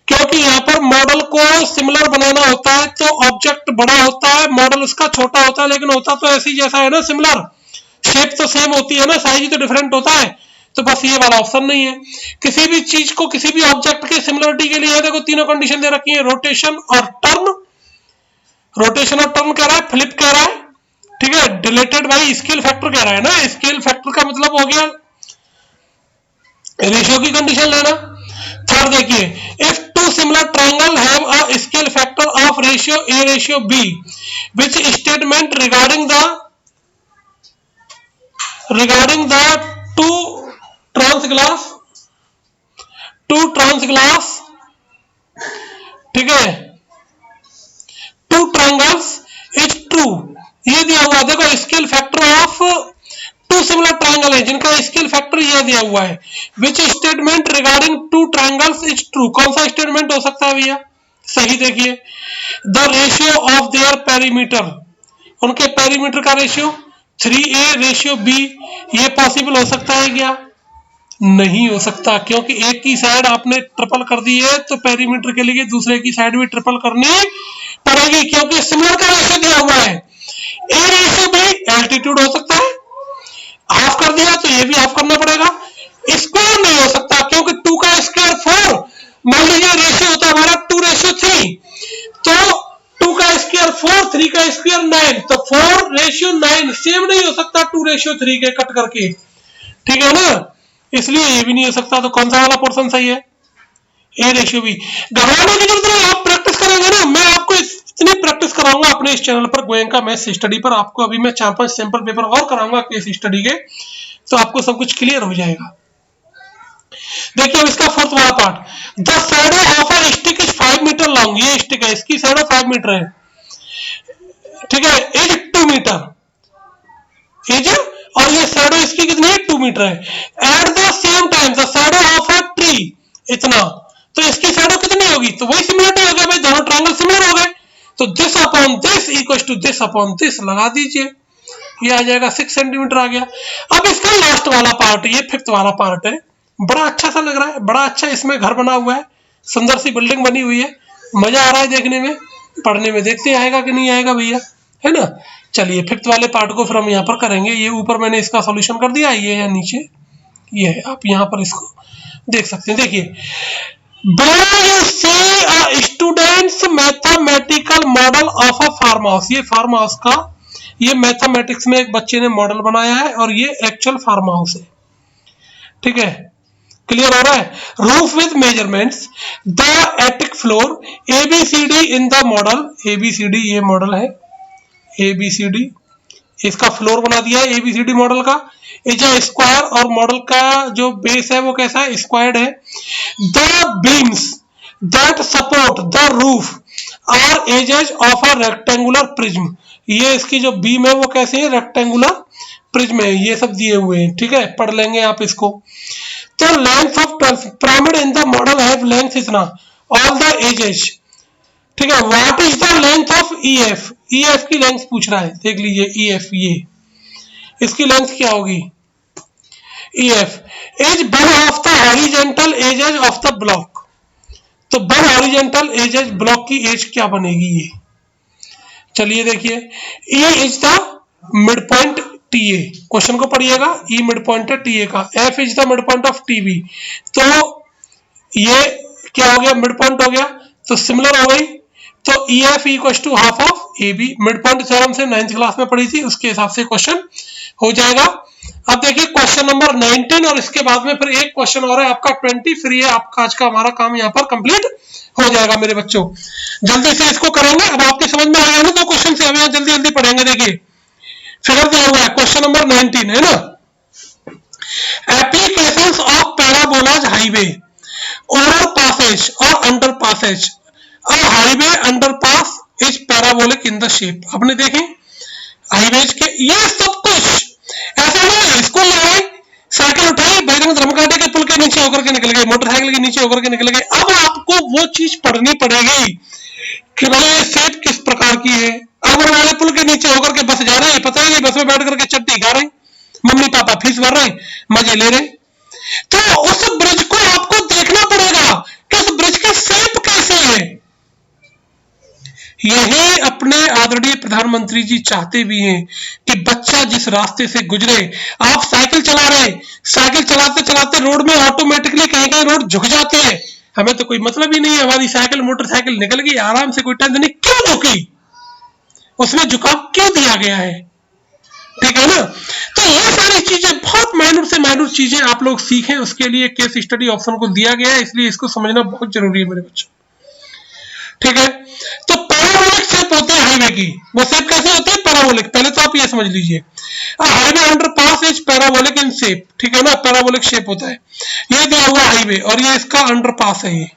क्योंकि यहाँ पर मॉडल को सिमिलर बनाना होता है तो ऑब्जेक्ट बड़ा होता है, मॉडल उसका छोटा होता है, लेकिन होता तो ऐसी जैसा है ना, सिमिलर, शेप तो सेम होती है ना, साइज तो डिफरेंट होता है। तो बस ये वाला ऑप्शन नहीं है। किसी भी चीज को, किसी भी ऑब्जेक्ट के सिमिलरिटी के लिए देखो तीनों कंडीशन दे रखी है, रोटेशन और टर्न, रोटेशन और टर्न कह रहा है, फ्लिप कह रहा है, ठीक है, डिलेटेड बाई स्केल फैक्टर कह रहा है ना, स्केल फैक्टर का मतलब हो गया रेशियो की कंडीशन लेना। थर्ड देखिए, if two similar triangle have a scale factor of ratio a ratio b, which statement regarding the two trans glass, ठीक है, टू ट्रायंगल्स इज ट्रू। ये दिया हुआ, देखो scale factor of two similar triangle है जिनका scale factor ये दिया हुआ है, which statement regarding two triangles is true. कौन सा स्टेटमेंट हो सकता है भैया, सही देखिए, the ratio of their perimeter, उनके पेरीमीटर का रेशियो 3a रेशियो b, ये पॉसिबल हो सकता है क्या, नहीं हो सकता, क्योंकि एक की साइड आपने ट्रिपल कर दी है तो पेरीमीटर के लिए दूसरे की साइड भी ट्रिपल करनी पड़ेगी, क्योंकि सिमिलर का रेशियो दिया हुआ है। ए रेशियो बी एल्टीट्यूड हो सकता है, हाफ कर दिया तो ये भी हाफ करना पड़ेगा। स्क्वायर नहीं हो सकता, क्योंकि 2 का स्क्वायर 4, मान लीजिए रेशियो होता है हमारा 2:3, तो 2 का स्क्वायर 4, 3 का स्क्वायर 9, तो 4:9 सेम नहीं हो सकता 2:3 के कट करके, ठीक है ना, इसलिए ये भी नहीं हो सकता। तो कौन सा वाला पोर्शन सही है, ए रेशियो बी। घबराने की जरूरत नहीं, आप प्रैक्टिस करेंगे ना, मैं आपको इतनी प्रैक्टिस कराऊंगा अपने इस चैनल पर गोयंका मैथ्स स्टडी पर, आपको अभी मैं 4-5 सैंपल पेपर और कराऊंगा केस स्टडी के, तो आपको सब कुछ क्लियर हो जाएगा। देखिए अब इसका फोर्थ वाला part, the shadow of a stick is 5 metre long, ये स्टिक है, इसकी शैडो 5 मीटर है, ठीक है, इज 2 मीटर इज, और ये शैडो इसकी कितनी है, 2 मीटर है। At the same time the shadow of a tree, इतना, तो इसकी शैडो कितनी होगी, तो वही सिमिलरिटी हो गया भाई, दोनों ट्रायंगल सिमिलर हो गए, तो this upon this equal to this upon this लगा दीजिए, ये आ जाएगा 6 सेंटीमीटर आ गया। अब इसका लास्ट वाला पार्ट, ये फिफ्थ वाला पार्ट है, बड़ा अच्छा सा लग रहा है, बड़ा अच्छा इसमें घर बना हुआ है, सुंदर सी बिल्डिंग बनी हुई है, मजा आ रहा है देखने में, पढ़ने में देखते आएगा कि नहीं आएगा भैया, है ना। चलिए फिफ्थ वाले पार्ट को फिर हम यहाँ पर करेंगे। ये ऊपर मैंने इसका सॉल्यूशन कर दिया, ये या नीचे ये है, आप यहाँ पर इसको देख सकते हैं। देखिए, below you see a student's mathematical model of a farm house, ये फार्म हाउस का, ये मैथमेटिक्स में एक बच्चे ने मॉडल बनाया है और ये एक्चुअल फार्म हाउस है, ठीक है, क्लियर हो रहा है। Roof with measurements, the attic floor, ABCD in the model, ABCD ये मॉडल है, एबीसीडी इसका फ्लोर बना दिया है एबीसीडी मॉडल का, इज अ स्क्वायर, और मॉडल का जो बेस है वो कैसा है, स्क्वायर्ड है। The beams that support the roof are edges of a rectangular prism, ये इसकी जो बीम है वो कैसे है, रेक्टेंगुलर प्रिज्म है, ये सब दिए हुए हैं, ठीक है, पढ़ लेंगे आप इसको। तो length of pyramid in the model have length इतना, ऑल द एजेस, ठीक है। What is the length of EF, EF की लेंथ पूछ रहा है, देख लीजिए ईएफ, ये इसकी लेंथ क्या होगी, EF is one of the horizontal edges of the block। तो वन हॉरिजॉन्टल एजेस ब्लॉक की एज क्या बनेगी ये, चलिए देखिए, E is the mid point TA, question को पढ़िएगा, E मिड पॉइंट है TA का, F is the mid point of TB, तो ये क्या हो गया, मिड पॉइंट हो गया, तो सिमिलर हो गई, तो EF equal to half of AB, mid point theorem से 9th क्लास में पढ़ी थी, उसके हिसाब से क्वेश्चन हो जाएगा। अब देखिए क्वेश्चन नंबर 19 और इसके बाद में फिर एक क्वेश्चन और है आपका 20, फिर ये आपका आज का हमारा काम यहाँ पर कंप्लीट हो जाएगा मेरे बच्चों, जल्दी से इसको करेंगे। अब आपके समझ में आ गया ना दो क्वेश्चन से, हम यहाँ जल्दी जल्दी पढ़ेंगे। देखिए फिगर दिया हुआ है क्वेश्चन नंबर 19 है ना, applications of parabolas highway, overpasses और underpasses, a highway underpass is parabolic in the shape. आपने देखे हाईवेज के ये सब कुछ ऐसा नहीं, स्कूल आए साइकिल उठाई बैगन धर्मकांटे के पुल के नीचे होकर के निकल गए, मोटरसाइकिल के नीचे होकर के निकल गए। अब आपको वो चीज पढ़नी पड़ेगी कि भाई ये सेट किस प्रकार की है। अगर वाले पुल के नीचे होकर के बस जा रहे हैं, पता नहीं बस में बैठ करके चट्टी खा रहे, मम्मी पापा फीस भर रहे, मजे ले रहे, तो उस ब्रिज को आपको देखना पड़ेगा कि उस ब्रिज का शेप कैसे है। यही अपने आदरणीय प्रधानमंत्री जी चाहते भी हैं कि बच्चा जिस रास्ते से गुजरे, आप साइकिल चला रहे, साइकिल चलाते चलाते रोड में ऑटोमेटिकली कहीं कहीं रोड झुक जाते हैं, हमें तो कोई मतलब ही नहीं है, हमारी साइकिल मोटरसाइकिल निकल गई आराम से, कोई टेंशन नहीं, क्यों झुकी, उसमें झुकाव क्यों दिया गया है, ठीक है ना। तो ये सारी चीजें बहुत माइनर से माइनर चीजें आप लोग सीखें, उसके लिए केस स्टडी ऑप्शन को दिया गया है, इसलिए इसको समझना बहुत जरूरी है मेरे बच्चों, ठीक है। तो पैराबोलिक शेप होते हैं हाईवे की, वो शेप कैसे होते हैं, पैराबोलिक, पहले तो आप ये समझ लीजिए, highway underpass is parabolic in shape, ठीक है ना, पैराबोलिक शेप होता है। ये दिया हुआ हाईवे और ये इसका अंडर पास है, ये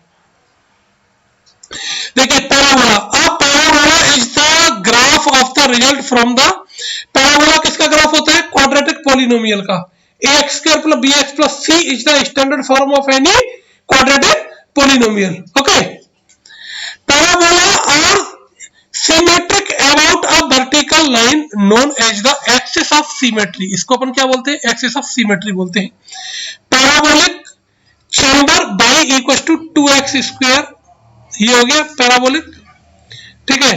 देखिए पैराबोला। अब parabola is the graph of the result from the, parabola किसका ग्राफ होता है, क्वाड्रेटिक पॉलिनोमियल का, ax square plus bx plus c is the standard form of any quadratic polynomial, okay. Parabola are symmetric about a vertical line known as the axis of symmetry, इसको अपन क्या बोलते हैं, axis of symmetry बोलते हैं। Parabolic chamber by equal to 2x square, ये हो गया पैराबोलिक, ठीक है,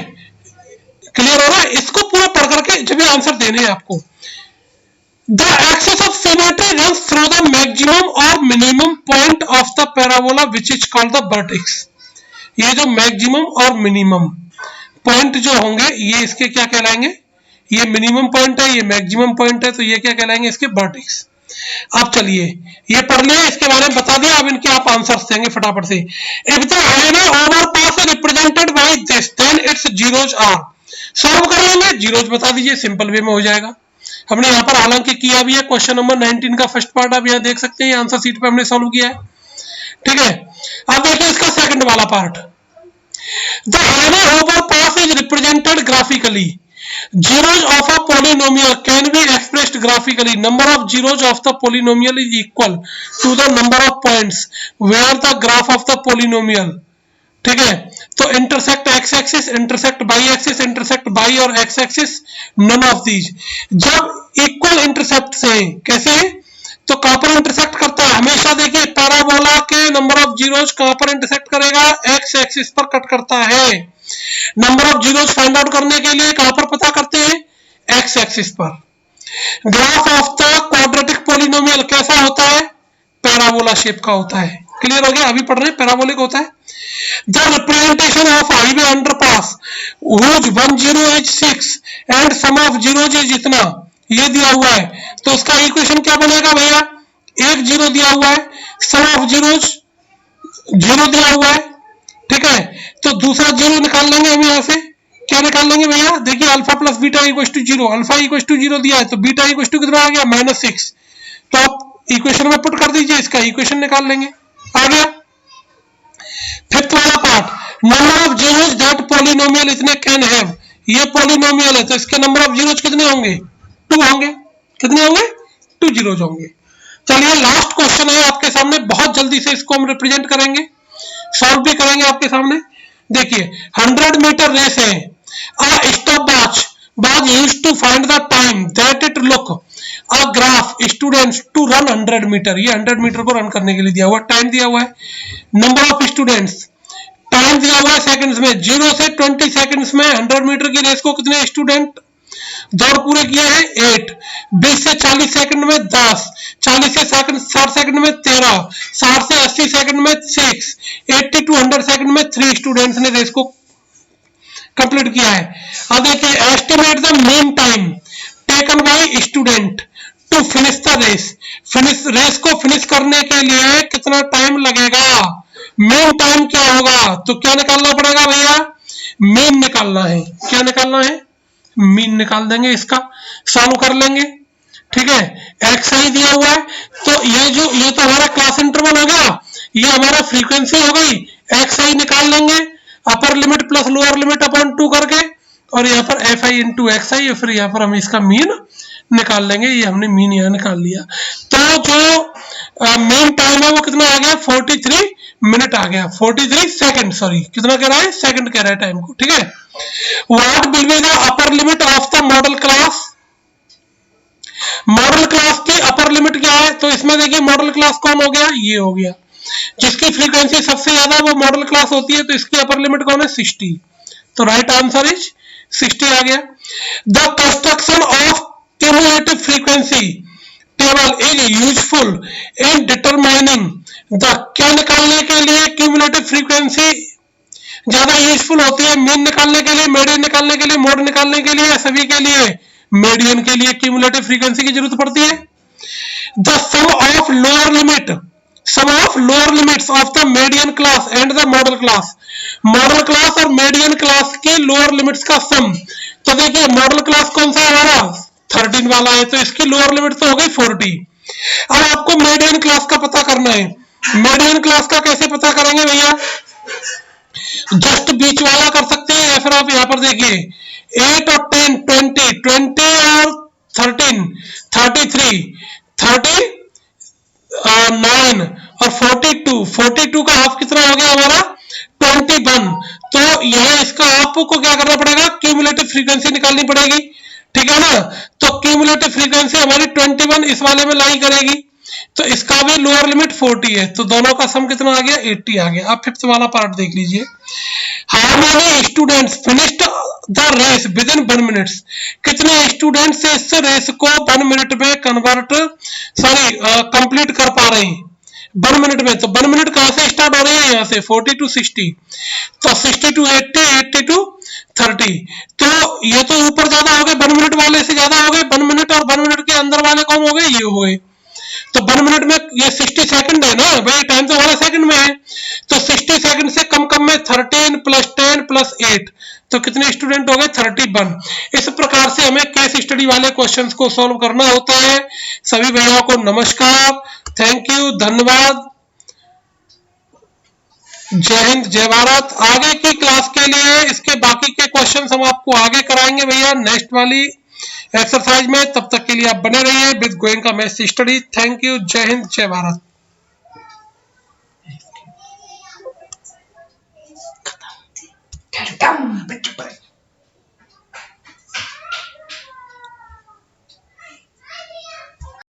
क्लियर हो रहा है। इसको पूरा पढ़ करके जब आंसर देने हैं आपको, the axis of symmetry runs through the maximum और minimum point of the parabola which is called the vertex. ये जो मैक्सिमम और मिनिमम पॉइंट जो होंगे ये इसके क्या कहलाएंगे, ये मिनिमम पॉइंट है, ये मैक्सिमम पॉइंट है, तो ये क्या कहलाएंगे, इसके वर्टेक्स। अब चलिए ये पढ़ लिया, इसके बारे में बता दिया, अब इनके आप आंसर्स देंगे फटाफट से। If the highway overpass represented by this then it's zeros are, solve कर लेंगे, जीरोज बता दीजिए, सिंपल वे में हो जाएगा। हमने यहाँ पर हालांकि किया भी है, क्वेश्चन नंबर 19 का फर्स्ट पार्ट आप यहाँ देख सकते हैं, आंसर सीट पे हमने सॉल्व किया है, ठीक है। अब देखिए इसका सेकंड वाला part, the highway overpass is represented graphically, zeros of a polynomial can be expressed graphically, number of zeros of the polynomial is equal to the number of points where the graph of the polynomial, ठीक है। तो intersect X axis, intersect Y axis, intersect Y और X axis, none of these. जब equal intercept से कैसे, तो कहां पर इंटरसेक्ट करता है, हमेशा देखिए पैराबोला के नंबर ऑफ जीरोज कहां पर इंटरसेक्ट करेगा, एक्स एक्सिस पर कट करता है। Number of zeros find out करने के लिए कहां पर पता करते हैं, एक्स एक्सिस पर। Graph of the quadratic polynomial कैसा होता है, पैराबोला शेप का होता है, क्लियर हो गया। अभी पढ़ रहे हैं पैराबोलिक होता है। The representation of highway underpass which 1 0 is 6 and sum of zeros is इतना, ये दिया हुआ है, तो उसका इक्वेशन क्या बनेगा भैया, एक जीरो दिया हुआ है, सम ऑफ जीरोज जीरो दिया हुआ है, ठीक है। तो दूसरा जीरो निकाल लेंगे हम यहाँ से, क्या निकाल लेंगे भैया, देखिए alpha plus beta equal to zero, alpha equal to zero दिया है, तो बीटा इक्वल टू कितना आ गया, -6, तो आप इक्वेशन में पुट कर दीजिए, इसका इक्वेशन निकाल लेंगे, आ गया। फिफ्थ वाला part, number of zeros that polynomial इतने कैन हैव, ये पॉलिनोमियल है तो इसके नंबर ऑफ जीरोज कितने होंगे, 2 होंगे, कितने होंगे, 2 जीरोज होंगे। चलिए लास्ट क्वेश्चन है आपके सामने, बहुत जल्दी से इसको हम रिप्रेजेंट करेंगे, सॉल्व भी करेंगे आपके सामने। देखिए 100 मीटर रेस है, a stopwatch was used to find the time that it look a graph students to run 100 metre, ये 100 मीटर को रन करने के लिए दिया हुआ है, टाइम दिया हुआ है, नंबर ऑफ स्टूडेंट्स टाइम दिया हुआ है सेकंड्स में, 0 से 20 सेकंड्स में 100 मीटर की रेस को कितने स्टूडेंट दौड़ पूरे किए हैं 8, 20 से 40 सेकंड में 10, 40 से 60 सेकंड में 13, 60 से 80 सेकंड में 6, 80 टू 100 सेकंड में 3 स्टूडेंट्स ने रेस को कंप्लीट किया है। अब देखिए estimate the mean time taken by student to finish the race, race को फिनिश करने के लिए कितना टाइम लगेगा, मीन टाइम क्या होगा, तो क्या निकालना पड़ेगा भैया, मीन निकालना है, क्या निकालना है, मीन निकाल देंगे, इसका सॉल्व कर लेंगे, ठीक है, एक्स आई दिया हुआ है, तो ये तो हमारा क्लास इंटरवल हो गया, ये हमारा फ्रीक्वेंसी हो गई, एक्स आई निकाल लेंगे upper limit plus lower limit upon 2 करके, और यहाँ पर एफ आई इंटू एक्स आई, फिर यहाँ पर हम इसका मीन निकाल लेंगे, ये हमने मीन यहाँ निकाल लिया, तो जो मीन टाइम है वो कितना आ गया 43 मिनट आ गया, 43 सेकंड, सॉरी कितना कह रहा है, सेकंड कह रहा है टाइम को, ठीक है। What will be the upper limit of the modal class, modal class की अपर लिमिट क्या है, तो इसमें देखिए मॉडल क्लास कौन हो गया, ये हो गया, जिसकी फ्रीक्वेंसी सबसे ज्यादा वो मॉडल क्लास होती है, तो इसकी अपर लिमिट कौन है 60, तो राइट आंसर इज 60 आ गया। The construction of cumulative frequency table is useful in determining the, क्या निकालने के लिए क्यूमुलेटिव फ्रीक्वेंसी ज्यादा यूजफुल होती है, मीन निकालने के लिए, मीडियन निकालने के लिए, मोड निकालने के लिए, सभी के लिए, मीडियन के लिए क्यूमुलेटिव फ्रीक्वेंसी की जरूरत पड़ती है। The sum of lower limit, sum of lower limits of the median class and the modal class, modal class और मीडियन क्लास के लोअर लिमिट्स का सम, तो देखिए मॉडल क्लास कौन सा है हमारा 13 वाला है, तो इसकी लोअर लिमिट तो हो गई 40। अब आपको मीडियन क्लास का पता करना है, मीडियन क्लास का कैसे पता करेंगे भैया, जस्ट बीच वाला कर सकते हैं, या फिर आप यहाँ पर देखिए 8 और 10 20, 20 और 13 33, 39 और 42 का हाफ कितना हो गया हमारा 21, तो यह इसका आपको क्या करना पड़ेगा, क्यूमुलेटिव फ्रीक्वेंसी निकालनी पड़ेगी, ठीक है ना, तो क्यूमुलेटिव फ्रीक्वेंसी हमारी 21 इस वाले में लाई करेगी, तो इसका भी लोअर लिमिट 40 है, तो दोनों का सम कितना आ गया 80 आ गया। अब फिफ्थ वाला पार्ट देख लीजिए, how many students finished the race within 1 minute, कितने स्टूडेंट्स इस रेस को 1 मिनट में कंप्लीट कर पा रहे हैं 1 मिनट में, तो 1 मिनट कहां से स्टार्ट हो रही है, यहाँ से 40 टू 60, तो 60 टू 80, 80 टू 30, तो ये तो ऊपर ज्यादा हो गए, 1 मिनट वाले से ज्यादा हो गए, 1 मिनट और 1 मिनट के अंदर वाले कौन हो गए, ये हो गए, तो 1 मिनट में ये 60 सेकंड है ना भाई, टाइम तो हमारा सेकंड में है, तो 60 सेकंड से कम में 13 प्लस 10 प्लस 8, तो कितने स्टूडेंट हो गए 31। इस प्रकार से हमें केस स्टडी वाले क्वेश्चंस को सॉल्व करना होता है। सभी भैया को नमस्कार, थैंक यू, धन्यवाद, जय हिंद, जय भारत। आगे की क्लास के लिए इसके बाकी के क्वेश्चंस हम आपको आगे कराएंगे भैया नेक्स्ट वाली एक्सरसाइज में, तब तक के लिए आप बने रहिए विद गोइंग का मैथ स्टडी। थैंक यू, जय हिंद, जय भारत।